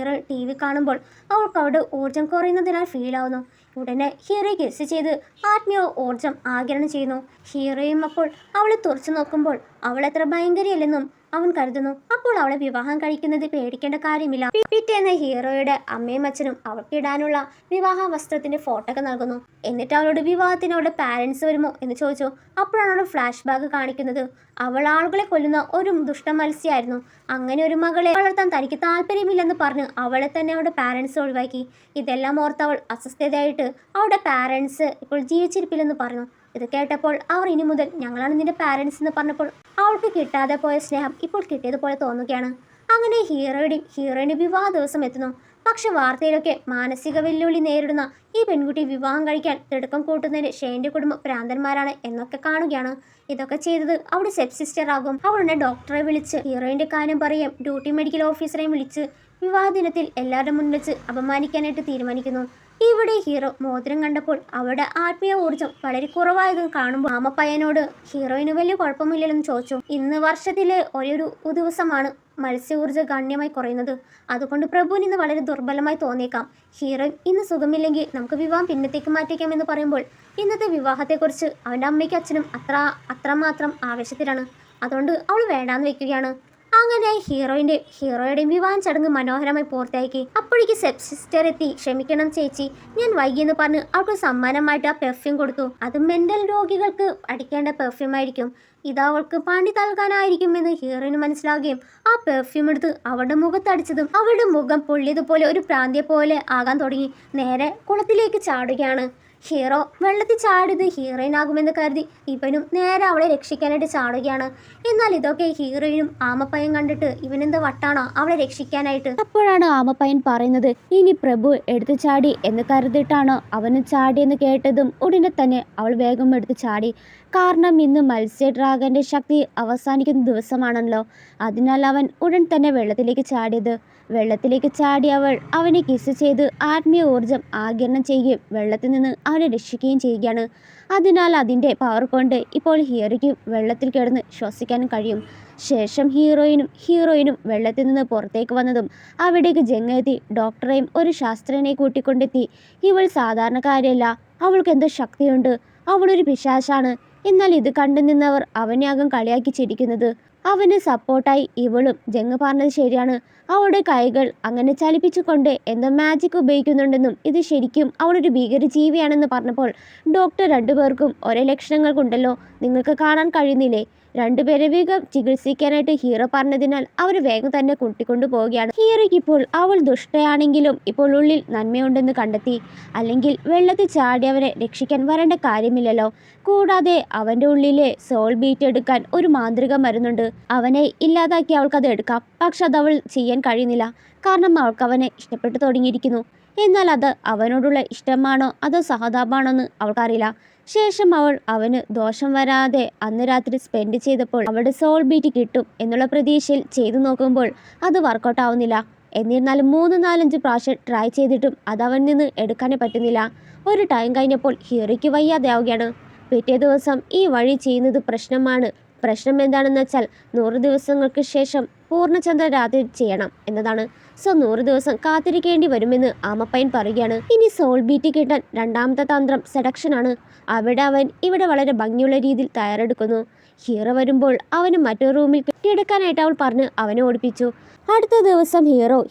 ടി വി കാണുമ്പോൾ അവൾക്ക് അവിടെ ഊർജം കുറയുന്നതിനാൽ ഫീൽ ആവുന്നു. ഉടനെ ഹീറോയെ ഗസ് ചെയ്ത് ആത്മീയ ഊർജം ആഗിരണം ചെയ്യുന്നു. ഹീറോയും അപ്പോൾ അവളെ തുറച്ചു നോക്കുമ്പോൾ അവൾ എത്ര ഭയങ്കരിയല്ലെന്നും അവൻ കരുതുന്നു. അപ്പോൾ അവളെ വിവാഹം കഴിക്കുന്നത് പേടിക്കേണ്ട കാര്യമില്ല. പിറ്റേന്ന് ഹീറോയുടെ അമ്മയും അച്ഛനും അവൾക്കിടാനുള്ള വിവാഹ വസ്ത്രത്തിന്റെ ഫോട്ടോ ഒക്കെ നൽകുന്നു. എന്നിട്ട് അവളുടെ വിവാഹത്തിന് അവളുടെ പാരൻസ് വരുമോ എന്ന് ചോദിച്ചു. അപ്പോഴാണ് അവൾ ഫ്ലാഷ് ബാക്ക് കാണിക്കുന്നത്. അവൾ ആളുകളെ കൊല്ലുന്ന ഒരു ദുഷ്ട മത്സ്യമായിരുന്നു. അങ്ങനെ ഒരു മകളെ വളർത്താൻ തനിക്ക് താല്പര്യമില്ലെന്ന് പറഞ്ഞ് അവളെ തന്നെ അവളുടെ പാരൻസ് ഒഴിവാക്കി. ഇതെല്ലാം ഓർത്ത് അവൾ അസ്വസ്ഥതയായിട്ട് അവളുടെ പാരൻസ് ഇപ്പോൾ ജീവിച്ചിരിപ്പില്ലെന്ന് പറഞ്ഞു. ഇത് കേട്ടപ്പോൾ അവർ ഇനി മുതൽ ഞങ്ങളാണ് നിന്റെ പാരൻസ് എന്ന് പറഞ്ഞപ്പോൾ അവൾക്ക് കിട്ടാതെ പോയ സ്നേഹം ഇപ്പോൾ കിട്ടിയതുപോലെ തോന്നുകയാണ്. അങ്ങനെ ഹീറോയുടെ വിവാഹ ദിവസം എത്തുന്നു. പക്ഷെ വാർത്തയിലൊക്കെ മാനസിക വെല്ലുവിളി നേരിടുന്ന ഈ പെൺകുട്ടി വിവാഹം കഴിക്കാൻ തിടുക്കം കൂട്ടുന്നതിന് ഷെയ്ൻ്റെ കുടുംബം ഭ്രാന്തന്മാരാണ് എന്നൊക്കെ കാണുകയാണ്. ഇതൊക്കെ ചെയ്തത് അവിടെ സ്റ്റെപ്പ് സിസ്റ്റർ ആകും. അവളുടെ ഡോക്ടറെ വിളിച്ച് ഹീറോയിൻ്റെ കാര്യം പറയും. ഡ്യൂട്ടി മെഡിക്കൽ ഓഫീസറെയും വിളിച്ച് വിവാഹ ദിനത്തിൽ എല്ലാവരുടെ മുന്നിൽ വെച്ച് അപമാനിക്കാനായിട്ട് തീരുമാനിക്കുന്നു. ഇവിടെ ഹീറോ മോതിരം കണ്ടപ്പോൾ അവളുടെ ആത്മീയ ഊർജ്ജം വളരെ കുറവായതും കാണുമ്പോൾ ആമപ്പയ്യനോട് ഹീറോയിന് വലിയ കുഴപ്പമില്ലെന്ന് ചോദിച്ചു. ഇന്ന് വർഷത്തിലെ ഒരു ദിവസമാണ് മത്സ്യ ഊർജ്ജം ഗണ്യമായി കുറയുന്നത്. അതുകൊണ്ട് പ്രഭുവിന് ഇന്ന് വളരെ ദുർബലമായി തോന്നിയേക്കാം. ഹീറോ ഇന്ന് സുഖമില്ലെങ്കിൽ നമുക്ക് വിവാഹം പിന്നത്തേക്ക് മാറ്റിയേക്കാം എന്ന് പറയുമ്പോൾ ഇന്നത്തെ വിവാഹത്തെക്കുറിച്ച് അവൻ്റെ അമ്മയ്ക്കും അച്ഛനും അത്രമാത്രം ആവേശത്തിലാണ്. അതുകൊണ്ട് അവൾ വേണ്ടാന്ന് വെക്കുകയാണ്. അങ്ങനെ ഹീറോയുടെയും വിവാഹം ചടങ്ങ് മനോഹരമായി പൂർത്തിയാക്കി. അപ്പോഴേക്ക് സ്റ്റെപ്പ് സിസ്റ്റർ എത്തി. ക്ഷമിക്കണം ചേച്ചി, ഞാൻ വൈകിയെന്ന് പറഞ്ഞ് അവൾക്ക് സമ്മാനമായിട്ട് ആ പെർഫ്യൂം കൊടുത്തു. അത് മെന്റൽ രോഗികൾക്ക് അടിക്കേണ്ട പെർഫ്യൂം ആയിരിക്കും. ഇത് അവൾക്ക് പാണ്ടി നൽകാനായിരിക്കുമെന്ന് ഹീറോയിന് മനസ്സിലാവുകയും ആ പെർഫ്യൂം എടുത്ത് അവളുടെ മുഖത്തടിച്ചതും അവളുടെ മുഖം പൊള്ളിയതുപോലെ ഒരു പ്രാന്തിയെ പോലെ ആകാൻ തുടങ്ങി. നേരെ കുളത്തിലേക്ക് ചാടുകയാണ്. ഹീറോ വെള്ളത്തിൽ ചാടിയത് ഹീറോയിനാകുമെന്ന് കരുതി ഇവനും നേരെ അവളെ രക്ഷിക്കാനായിട്ട് ചാടുകയാണ്. എന്നാൽ ഇതൊക്കെ ഹീറോയിനും ആമപ്പയ്യൻ കണ്ടിട്ട് ഇവനെന്ത് വട്ടാണോ അവളെ രക്ഷിക്കാനായിട്ട്. അപ്പോഴാണ് ആമപ്പയ്യൻ പറയുന്നത്, ഇനി പ്രഭു എടുത്തു ചാടി എന്ന് കരുതിയിട്ടാണോ അവന് ചാടിയെന്ന് കേട്ടതും ഉടനെ തന്നെ അവൾ വേഗം എടുത്ത് ചാടി. കാരണം ഇന്ന് മത്സ്യ ഡ്രാഗന്റെ ശക്തി അവസാനിക്കുന്ന ദിവസമാണല്ലോ. അതിനാൽ അവൻ ഉടൻ തന്നെ വെള്ളത്തിലേക്ക് ചാടിയത്. വെള്ളത്തിലേക്ക് ചാടി അവനെ കിസ് ചെയ്ത് ആത്മീയ ഊർജം ആഗിരണം ചെയ്യുകയും വെള്ളത്തിൽ നിന്ന് അവനെ രക്ഷിക്കുകയും ചെയ്യുകയാണ്. അതിനാൽ അതിൻ്റെ പവർ കൊണ്ട് ഇപ്പോൾ ഹീറോയ്ക്ക് വെള്ളത്തിൽ കിടന്ന് ശ്വസിക്കാനും കഴിയും. ശേഷം ഹീറോയിനും വെള്ളത്തിൽ നിന്ന് പുറത്തേക്ക് വന്നതും അവിടേക്ക് ജംഗെത്തി ഡോക്ടറെയും ഒരു ശാസ്ത്രജ്ഞനെ കൂട്ടിക്കൊണ്ടെത്തി. ഇവൾ സാധാരണക്കാരിയല്ല, അവൾക്ക് എന്തോ ശക്തിയുണ്ട്, അവളൊരു പിശാചാണ്. എന്നാൽ ഇത് കണ്ടു നിന്നവർ അവനെയാകും കളിയാക്കി ചിരിക്കുന്നത്. അവന് സപ്പോർട്ടായി ഇവളും ജംഗ് പറഞ്ഞത് ശരിയാണ്, അവളുടെ കൈകൾ അങ്ങനെ ചലിപ്പിച്ചുകൊണ്ട് എന്തോ മാജിക് ഉപയോഗിക്കുന്നുണ്ടെന്നും ഇത് ശരിക്കും അവളൊരു ഭീകരജീവിയാണെന്ന് പറഞ്ഞപ്പോൾ ഡോക്ടർ രണ്ടുപേർക്കും ഒരേ ലക്ഷണങ്ങൾ കൊണ്ടല്ലോ നിങ്ങൾക്ക് കാണാൻ കഴിയുന്നില്ലേ? രണ്ടുപേരെ വേഗം ചികിത്സിക്കാനായിട്ട് ഹീറോ പറഞ്ഞതിനാൽ അവർ വേഗം തന്നെ കൂട്ടിക്കൊണ്ടു പോവുകയാണ്. ഹീറോയ്ക്ക് ഇപ്പോൾ അവൾ ദുഷ്ടയാണെങ്കിലും ഇപ്പോൾ ഉള്ളിൽ നന്മയുണ്ടെന്ന് കണ്ടെത്തി. അല്ലെങ്കിൽ വെള്ളത്തിൽ ചാടിയവരെ രക്ഷിക്കാൻ വരേണ്ട കാര്യമില്ലല്ലോ. കൂടാതെ അവൻ്റെ ഉള്ളിലെ സോൾ ബീറ്റ് എടുക്കാൻ ഒരു മാന്ത്രിക മരുന്നുണ്ട്. അവനെ ഇല്ലാതാക്കി അവൾക്കത് എടുക്കാം. പക്ഷെ അത് അവൾ ചെയ്യാൻ കഴിയുന്നില്ല, കാരണം അവൾക്ക് അവനെ ഇഷ്ടപ്പെട്ടു തുടങ്ങിയിരിക്കുന്നു. എന്നാൽ അത് അവനോടുള്ള ഇഷ്ടമാണോ അതോ സഹതാപമാണോ എന്ന് അവൾക്കറിയില്ല. ശേഷം അവന് ദോഷം വരാതെ അന്ന് രാത്രി സ്പെൻഡ് ചെയ്തപ്പോൾ അവളുടെ സോൾ ബീറ്റ് കിട്ടും എന്നുള്ള പ്രതീക്ഷയിൽ ചെയ്തു നോക്കുമ്പോൾ അത് വർക്കൗട്ട് ആവുന്നില്ല. എന്നിരുന്നാലും 3-4-5 പ്രാവശ്യം ട്രൈ ചെയ്തിട്ടും അത് അവനിൽ നിന്ന് എടുക്കാനേ പറ്റുന്നില്ല. ഒരു ടൈം കഴിഞ്ഞപ്പോൾ ഹീറോയ്ക്ക് വയ്യാതെ ആവുകയാണ്. പിറ്റേ ദിവസം ഈ വഴി ചെയ്യുന്നത് പ്രശ്നമാണ്. പ്രശ്നം എന്താണെന്ന് വെച്ചാൽ 100 ദിവസങ്ങൾക്ക് ശേഷം പൂർണ്ണചന്ദ്ര രാത്രി ചെയ്യണം എന്നതാണ്. സോ 100 ദിവസം കാത്തിരിക്കേണ്ടി വരുമെന്ന് ആമപ്പയ്യൻ പറയുകയാണ്. ഇനി സോൾ ബീറ്റ് കിട്ടാൻ രണ്ടാമത്തെ തന്ത്രം സെഡക്ഷനാണ്. അവൻ ഇവിടെ വളരെ ഭംഗിയുള്ള രീതിയിൽ തയ്യാറെടുക്കുന്നു. ഹീറോ വരുമ്പോൾ അവന് മറ്റൊരു റൂമിൽ കിടക്കാനായിട്ട് അവൾ പറഞ്ഞ് അവനെ ഓടിപ്പിച്ചു. അടുത്ത ദിവസം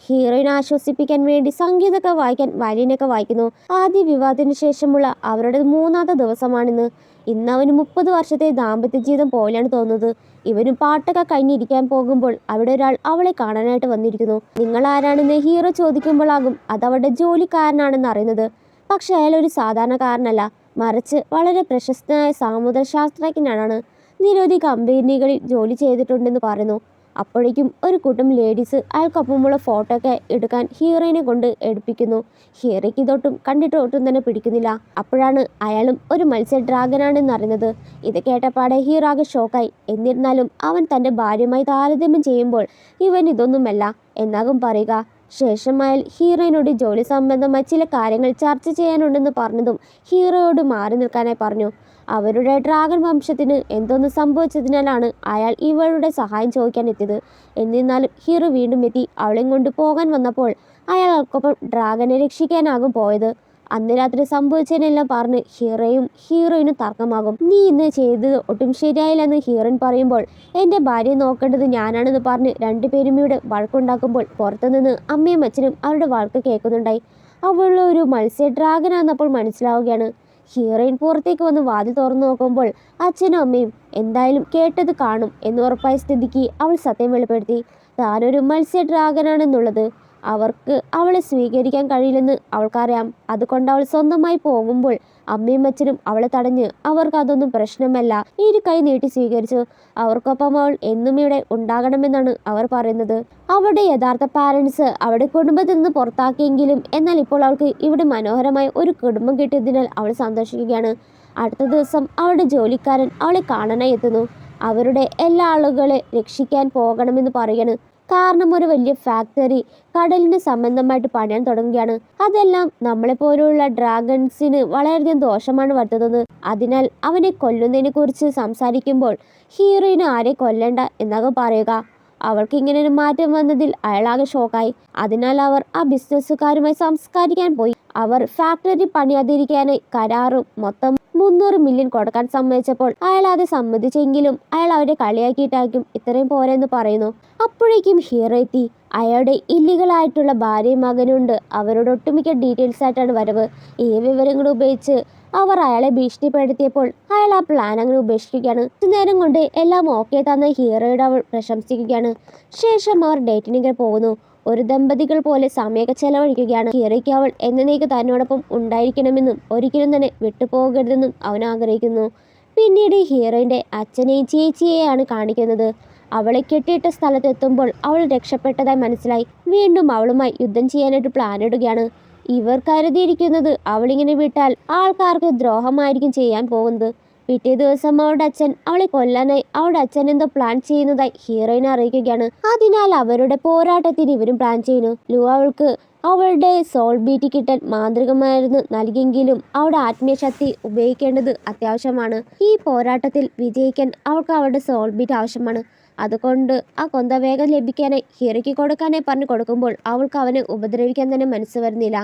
ഹീറോയിനെ ആശ്വസിപ്പിക്കാൻ വേണ്ടി സംഗീതമൊക്കെ വായിക്കാൻ വയലിനൊക്കെ വായിക്കുന്നു. ആദ്യ വിവാഹത്തിന് ശേഷമുള്ള അവരുടെ 3ാമത്തെ ദിവസമാണിന്ന്. ഇന്ന് അവന് 30 വർഷത്തെ ദാമ്പത്യ ജീവിതം പോലെയാണ് തോന്നുന്നത്. ഇവനും പാട്ടൊക്കെ കഴിഞ്ഞിരിക്കാൻ പോകുമ്പോൾ അവിടെ ഒരാൾ അവളെ കാണാനായിട്ട് വന്നിരിക്കുന്നു. നിങ്ങൾ ആരാണെന്ന് ഹീറോ ചോദിക്കുമ്പോഴാകും അത് അവളുടെ ജോലിക്കാരനാണെന്ന് അറിയുന്നത്. പക്ഷെ അയാൾ ഒരു സാധാരണക്കാരനല്ല, മറിച്ച് വളരെ പ്രശസ്തനായ സാമുദ്രശാസ്ത്രജ്ഞനാണ്. നിരവധി കമ്പനികളിൽ ജോലി ചെയ്തിട്ടുണ്ടെന്ന് പറയുന്നു. അപ്പോഴേക്കും ഒരു കൂട്ടം ലേഡീസ് അയാൾക്കൊപ്പമുള്ള ഫോട്ടോ ഒക്കെ എടുക്കാൻ ഹീറോയിനെ കൊണ്ട് എടുപ്പിക്കുന്നു. ഹീറോയ്ക്ക് കണ്ടിട്ട് ഒട്ടും തന്നെ പിടിക്കുന്നില്ല. അപ്പോഴാണ് അയാളും ഒരു മത്സ്യ ഡ്രാഗനാണെന്ന് അറിയുന്നത്. ഇത് കേട്ടപ്പാടെ ഹീറോ ആകെ ഷോക്കായി. എന്നിരുന്നാലും അവൻ തൻ്റെ ഭാര്യയുമായി താരതമ്യം ചെയ്യുമ്പോൾ ഇവൻ ഇതൊന്നുമല്ല എന്നാകും പറയുക. ശേഷം അയാൾ ഹീറോയിനോട് ജോലി സംബന്ധമായ ചില കാര്യങ്ങൾ ചർച്ച ചെയ്യാനുണ്ടെന്ന് പറഞ്ഞതും ഹീറോയോട് മാറി നിൽക്കാനായി പറഞ്ഞു. അവരുടെ ഡ്രാഗൺ വംശത്തിന് എന്തോന്ന് സംഭവിച്ചതിനാലാണ് അയാൾ ഇവളുടെ സഹായം ചോദിക്കാൻ എത്തിയത്. എന്നിരുന്നാലും ഹീറോ വീണ്ടും എത്തി. അവളെയും കൊണ്ട് പോകാൻ വന്നപ്പോൾ അയാൾക്കൊപ്പം ഡ്രാഗനെ രക്ഷിക്കാനാകും പോയത്. അന്ന് രാത്രി സംഭവിച്ചതിനെല്ലാം പറഞ്ഞ് ഹീറോയിനും തർക്കമാകും. നീ ഇന്ന് ചെയ്തത് ഒട്ടും ശരിയായില്ലെന്ന് ഹീറോയിൻ പറയുമ്പോൾ എൻ്റെ ഭാര്യയെ നോക്കേണ്ടത് ഞാനാണെന്ന് പറഞ്ഞ് രണ്ടുപേരും ഇവിടെ വഴക്കുണ്ടാക്കുമ്പോൾ പുറത്തുനിന്ന് അമ്മയും അച്ഛനും അവരുടെ വഴക്ക് കേൾക്കുന്നുണ്ടായി. അവളൊരു മത്സ്യ ഡ്രാഗനാണെന്നപ്പോൾ മനസ്സിലാവുകയാണ്. ഹീറോയിൻ പുറത്തേക്ക് വന്ന് വാതിൽ തുറന്നു നോക്കുമ്പോൾ അച്ഛനും അമ്മയും എന്തായാലും കേട്ടത് കാണും എന്ന് ഉറപ്പായ സ്ഥിതിക്ക് അവൾ സത്യം വെളിപ്പെടുത്തി. താനൊരു മത്സ്യ ഡ്രാഗനാണെന്നുള്ളത്. അവർക്ക് അവളെ സ്വീകരിക്കാൻ കഴിയില്ലെന്ന് അവൾക്കറിയാം. അതുകൊണ്ട് അവൾ സ്വന്തമായി പോകുമ്പോൾ അമ്മയും അച്ഛനും അവളെ തടഞ്ഞ് അവർക്ക് അതൊന്നും പ്രശ്നമല്ല, ഇരു കൈ നീട്ടി സ്വീകരിച്ചു. അവർക്കൊപ്പം അവൾ എന്നും ഇവിടെ ഉണ്ടാകണമെന്നാണ് അവർ പറയുന്നത്. അവളുടെ യഥാർത്ഥ പാരൻസ് അവളുടെ കുടുംബത്തിൽ നിന്ന് പുറത്താക്കിയെങ്കിലും എന്നാൽ ഇപ്പോൾ അവൾക്ക് ഇവിടെ മനോഹരമായ ഒരു കുടുംബം കിട്ടിയതിനാൽ അവൾ സന്തോഷിക്കുകയാണ്. അടുത്ത ദിവസം അവളുടെ ജോലിക്കാരൻ അവളെ കാണാനായി എത്തുന്നു. അവരുടെ എല്ലാ ആളുകളെ രക്ഷിക്കാൻ പോകണമെന്ന് പറയുകയാണ്. കാരണം ഒരു വലിയ ഫാക്ടറി കടലിന് സംബന്ധമായിട്ട് പണിയാൻ തുടങ്ങുകയാണ്. അതെല്ലാം നമ്മളെപ്പോലുള്ള ഡ്രാഗൺസിന് വളരെയധികം ദോഷമാണ് വരുത്തുന്നത്. അതിനാൽ അവനെ കൊല്ലുന്നതിനെ കുറിച്ച് സംസാരിക്കുമ്പോൾ ഹീറോയിന് ആരെ കൊല്ലണ്ട എന്നാകും പറയുക. അവൾക്ക് ഇങ്ങനെ ഒരു മാറ്റം വന്നതിൽ അയാളാകെ ഷോക്കായി. അതിനാൽ അവർ ആ ബിസിനസ്സുകാരുമായി സംസ്കരിക്കാൻ പോയി. അവർ ഫാക്ടറി പണിയാതിരിക്കാനായി കരാറും മൊത്തം 300 മില്യൺ കൊടുക്കാൻ സമ്മതിച്ചപ്പോൾ അയാൾ അത് സമ്മതിച്ചെങ്കിലും അയാൾ അവരെ കളിയാക്കിയിട്ടായിരിക്കും ഇത്രയും പോരെന്ന് പറയുന്നു. അപ്പോഴേക്കും ഹീറോ എത്തി. അയാളുടെ ഇല്ലീഗലായിട്ടുള്ള ഭാര്യയും മകനുണ്ട്. അവരുടെ ഒട്ടുമിക്ക ഡീറ്റെയിൽസ് ആയിട്ടാണ് വരവ്. ഈ വിവരങ്ങൾ ഉപയോഗിച്ച് അവർ അയാളെ ഭീഷണിപ്പെടുത്തിയപ്പോൾ അയാൾ ആ പ്ലാൻ അങ്ങനെ ഉപേക്ഷിക്കുകയാണ്. നേരം കൊണ്ട് എല്ലാം ഓക്കെ തന്ന ഹീറോയോട് അവൾ പ്രശംസിക്കുകയാണ്. ശേഷം അവർ ഡേറ്റിനിങ്ങനെ പോകുന്നു. ഒരു ദമ്പതികൾ പോലെ സമയമൊക്കെ ചെലവഴിക്കുകയാണ്. ഹീറോയ്ക്ക് അവൾ എന്നേക്ക് തന്നോടൊപ്പം ഉണ്ടായിരിക്കണമെന്നും ഒരിക്കലും തന്നെ വിട്ടുപോകരുതെന്നും അവൻ ആഗ്രഹിക്കുന്നു. പിന്നീട് ഹീറോയിൻ്റെ അച്ഛനെയും ചേച്ചിയെയാണ് കാണിക്കുന്നത്. അവളെ കെട്ടിയിട്ട സ്ഥലത്തെത്തുമ്പോൾ അവൾ രക്ഷപ്പെട്ടതായി മനസ്സിലായി. വീണ്ടും അവളുമായി യുദ്ധം ചെയ്യാനായിട്ട് പ്ലാൻ ഇടുകയാണ്. ഇവർ കരുതിയിരിക്കുന്നത് അവളിങ്ങനെ വിട്ടാൽ ആൾക്കാർക്ക് ദ്രോഹമായിരിക്കും ചെയ്യാൻ പോകുന്നത്. പിറ്റേ ദിവസം അവളുടെ അച്ഛൻ അവളെ കൊല്ലാനായി അവളുടെ അച്ഛൻ എന്തോ പ്ലാൻ ചെയ്യുന്നതായി ഹീറോയിനെ അറിയിക്കുകയാണ്. അതിനാൽ അവരുടെ പോരാട്ടത്തിന് ഇവരും പ്ലാൻ ചെയ്യുന്നു. ലു അവൾക്ക് അവളുടെ സോൾ ബീറ്റ് കിട്ടാൻ മാന്ത്രിക മരുന്ന് നൽകിയെങ്കിലും അവളുടെ ആത്മീയ ശക്തി ഉപയോഗിക്കേണ്ടത് അത്യാവശ്യമാണ്. ഈ പോരാട്ടത്തിൽ വിജയിക്കാൻ അവൾക്ക് അവളുടെ സോൾ ബീറ്റ് ആവശ്യമാണ്. അതുകൊണ്ട് ആ കൊന്ത വേഗം ലഭിക്കാനായി ഹീറോയ്ക്ക് കൊടുക്കാനായി പറഞ്ഞു കൊടുക്കുമ്പോൾ അവൾക്ക് അവനെ ഉപദ്രവിക്കാൻ തന്നെ മനസ്സ് വരുന്നില്ല.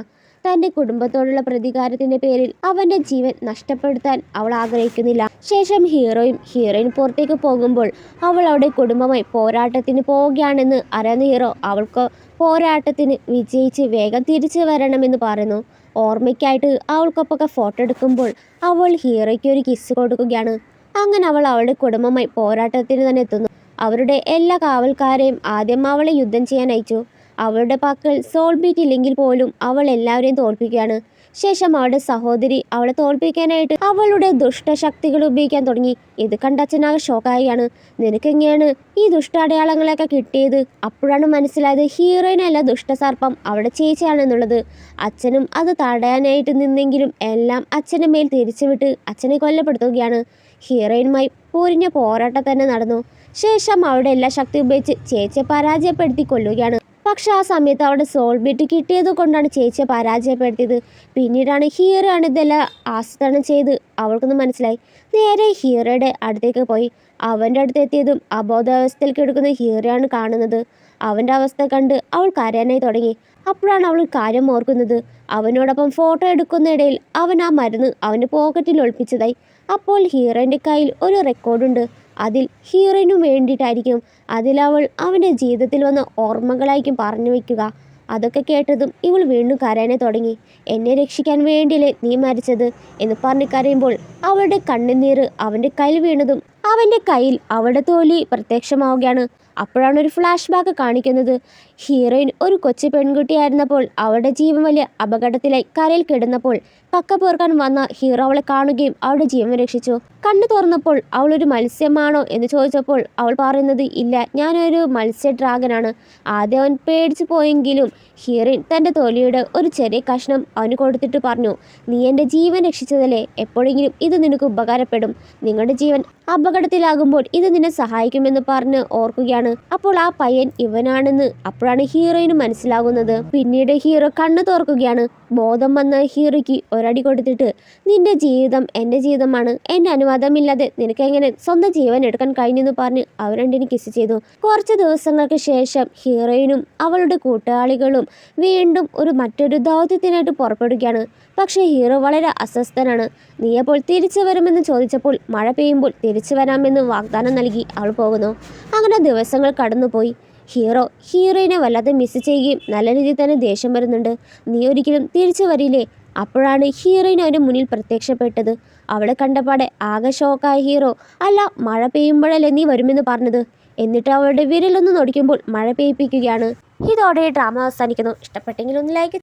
തൻ്റെ കുടുംബത്തോടുള്ള പ്രതികാരത്തിൻ്റെ പേരിൽ അവൻ്റെ ജീവൻ നഷ്ടപ്പെടുത്താൻ അവൾ ആഗ്രഹിക്കുന്നില്ല. ശേഷം ഹീറോയും ഹീറോയിൻ പുറത്തേക്ക് പോകുമ്പോൾ അവൾ അവിടെ കുടുംബമായി പോരാട്ടത്തിന് പോവുകയാണെന്ന് അറിയുന്ന ഹീറോ അവൾക്ക് പോരാട്ടത്തിന് വിജയിച്ച് വേഗം തിരിച്ചു വരണമെന്ന് പറയുന്നു. ഓർമ്മയ്ക്കായിട്ട് അവൾക്കൊപ്പൊക്കെ ഫോട്ടോ എടുക്കുമ്പോൾ അവൾ ഹീറോയ്ക്ക് ഒരു കിസ് കൊടുക്കുകയാണ്. അങ്ങനെ അവൾ അവളുടെ കുടുംബമായി പോരാട്ടത്തിന് തന്നെ എത്തുന്നു. അവരുടെ എല്ലാ കാവൽക്കാരെയും ആദ്യം അവളെ യുദ്ധം ചെയ്യാൻ അയച്ചു. അവളുടെ പക്കൽ സോൾ ബീറ്റ് ഇല്ലെങ്കിൽ പോലും അവൾ എല്ലാവരെയും തോൽപ്പിക്കുകയാണ്. ശേഷം അവളുടെ സഹോദരി അവളെ തോൽപ്പിക്കാനായിട്ട് അവളുടെ ദുഷ്ടശക്തികൾ ഉപയോഗിക്കാൻ തുടങ്ങി. ഇത് കണ്ട അച്ഛനാകെ ഷോക്കായാണ്. നിനക്കെങ്ങനെയാണ് ഈ ദുഷ്ടടയാളങ്ങളൊക്കെ കിട്ടിയത്? അപ്പോഴാണ് മനസ്സിലായത് ഹീറോയിനല്ല ദുഷ്ടസർപ്പം അവളുടെ ചേച്ചിയാണെന്നുള്ളത്. അച്ഛനും അത് തടയാനായിട്ട് നിന്നെങ്കിലും എല്ലാം അച്ഛൻ്റെ മേൽ തിരിച്ചുവിട്ട് അച്ഛനെ കൊല്ലപ്പെടുത്തുകയാണ്. ഹീറോയിനുമായി പൊരിഞ്ഞ പോരാട്ടം തന്നെ നടന്നു. ശേഷം അവളുടെ എല്ലാ ശക്തി ഉപയോഗിച്ച് ചേച്ചിയെ പരാജയപ്പെടുത്തി കൊല്ലുകയാണ്. പക്ഷെ ആ സമയത്ത് അവളുടെ സോൾ ബീറ്റ് കിട്ടിയത് കൊണ്ടാണ് ചേച്ചിയെ പരാജയപ്പെടുത്തിയത്. പിന്നീടാണ് ഹീറോയാണ് ഇതെല്ലാം ആസൂത്രണം ചെയ്ത് അവൾക്കൊന്ന് മനസ്സിലായി. നേരെ ഹീറോയുടെ അടുത്തേക്ക് പോയി. അവൻ്റെ അടുത്ത് എത്തിയതും അബോധാവസ്ഥയിൽ കിടക്കുന്ന ഹീറോയാണ് കാണുന്നത്. അവൻ്റെ അവസ്ഥ കണ്ട് അവൾ കരയാനായി തുടങ്ങി. അപ്പോഴാണ് അവൾ കാര്യം ഓർക്കുന്നത്. അവനോടൊപ്പം ഫോട്ടോ എടുക്കുന്നതിടയിൽ അവൻ ആ മരുന്ന് അവൻ്റെ പോക്കറ്റിൽ ഒളിപ്പിച്ചതായി. അപ്പോൾ ഹീറോയിൻ്റെ കയ്യിൽ ഒരു റെക്കോർഡുണ്ട്. അതിൽ ഹീറോയിനു വേണ്ടിയിട്ടായിരിക്കും. അതിലവൾ അവൻ്റെ ജീവിതത്തിൽ വന്ന ഓർമ്മകളായിരിക്കും പറഞ്ഞു വയ്ക്കുക. അതൊക്കെ കേട്ടതും ഇവൾ വീണ്ടും കരയാനെ തുടങ്ങി. എന്നെ രക്ഷിക്കാൻ വേണ്ടിയല്ലേ നീ മരിച്ചത് എന്ന് പറഞ്ഞ് കരയുമ്പോൾ അവളുടെ കണ്ണുനീര് അവൻ്റെ കയ്യിൽ വീണതും അവൻ്റെ കയ്യിൽ അവളുടെ തോലി പ്രത്യക്ഷമാവുകയാണ്. അപ്പോഴാണ് ഒരു ഫ്ലാഷ് ബാക്ക് കാണിക്കുന്നത്. ഹീറോയിൻ ഒരു കൊച്ചു പെൺകുട്ടിയായിരുന്നപ്പോൾ അവളുടെ ജീവൻ വലിയ അപകടത്തിലായി കരയിൽ കിടന്നപ്പോൾ കക്ക പേർക്കാൻ വന്ന ഹീറോ അവളെ കാണുകയും അവളുടെ ജീവൻ രക്ഷിച്ചു. കണ്ണു തുറന്നപ്പോൾ അവൾ ഒരു മത്സ്യമാണോ എന്ന് ചോദിച്ചപ്പോൾ അവൾ പറയുന്നത് ഇല്ല, ഞാനൊരു മത്സ്യ ഡ്രാഗനാണ്. ആദ്യം അവൻ പേടിച്ചു പോയെങ്കിലും ഹീറോയിൻ തൻ്റെ തൊലിയുടെ ഒരു ചെറിയ കഷ്ണം അവന് കൊടുത്തിട്ട് പറഞ്ഞു, നീ എൻ്റെ ജീവൻ രക്ഷിച്ചതല്ലേ, എപ്പോഴെങ്കിലും ഇത് നിനക്ക് ഉപകാരപ്പെടും. നിങ്ങളുടെ ജീവൻ അപകടത്തിലാകുമ്പോൾ ഇത് നിന്നെ സഹായിക്കുമെന്ന് പറഞ്ഞ് ഓർക്കുകയാണ്. അപ്പോൾ ആ പയ്യൻ ഇവനാണെന്ന് അപ്പോഴാണ് ഹീറോയിന് മനസ്സിലാകുന്നത്. പിന്നീട് ഹീറോ കണ്ണു തുറക്കുകയാണ്. ബോധം വന്ന ഹീറോയ്ക്ക് ഒരടി കൊടുത്തിട്ട്, നിന്റെ ജീവിതം എൻ്റെ ജീവിതമാണ്, എൻ്റെ അനുവാദമില്ലാതെ നിനക്ക് എങ്ങനെ സ്വന്തം ജീവൻ എടുക്കാൻ കഴിഞ്ഞെന്ന് പറഞ്ഞ് അവർ രണ്ടിനും കിസ് ചെയ്തു. കുറച്ച് ദിവസങ്ങൾക്ക് ശേഷം ഹീറോയിനും അവളുടെ കൂട്ടാളികളും വീണ്ടും മറ്റൊരു ദൗത്യത്തിനായിട്ട് പുറപ്പെടുകയാണ്. പക്ഷേ ഹീറോ വളരെ അസ്വസ്ഥനാണ്. നീ അപ്പോൾ തിരിച്ചു വരുമെന്ന് ചോദിച്ചപ്പോൾ മഴ പെയ്യുമ്പോൾ തിരിച്ചു വരാമെന്ന് വാഗ്ദാനം നൽകി അവൾ പോകുന്നു. അങ്ങനെ ദിവസങ്ങൾ കടന്നുപോയി. ഹീറോയിനെ വല്ലാതെ മിസ് ചെയ്യുകയും നല്ല രീതിയിൽ തന്നെ ദേഷ്യം വരുന്നുണ്ട്. നീ ഒരിക്കലും തിരിച്ചു വരില്ലേ? അപ്പോഴാണ് ഹീറോയിൻ അവൻ്റെ മുന്നിൽ പ്രത്യക്ഷപ്പെട്ടത്. അവളെ കണ്ടപാടെ ആകെ ഷോക്കായ ഹീറോ, അല്ല മഴ പെയ്യുമ്പോഴല്ലേ നീ വരുമെന്ന് പറഞ്ഞത്? എന്നിട്ട് അവളുടെ വിരലൊന്ന് നൊടിക്കുമ്പോൾ മഴ പെയ്യിപ്പിക്കുകയാണ്. ഇതോടെ ഡ്രാമ അവസാനിക്കുന്നു. ഇഷ്ടപ്പെട്ടെങ്കിൽ ഒന്ന് ലൈക്ക്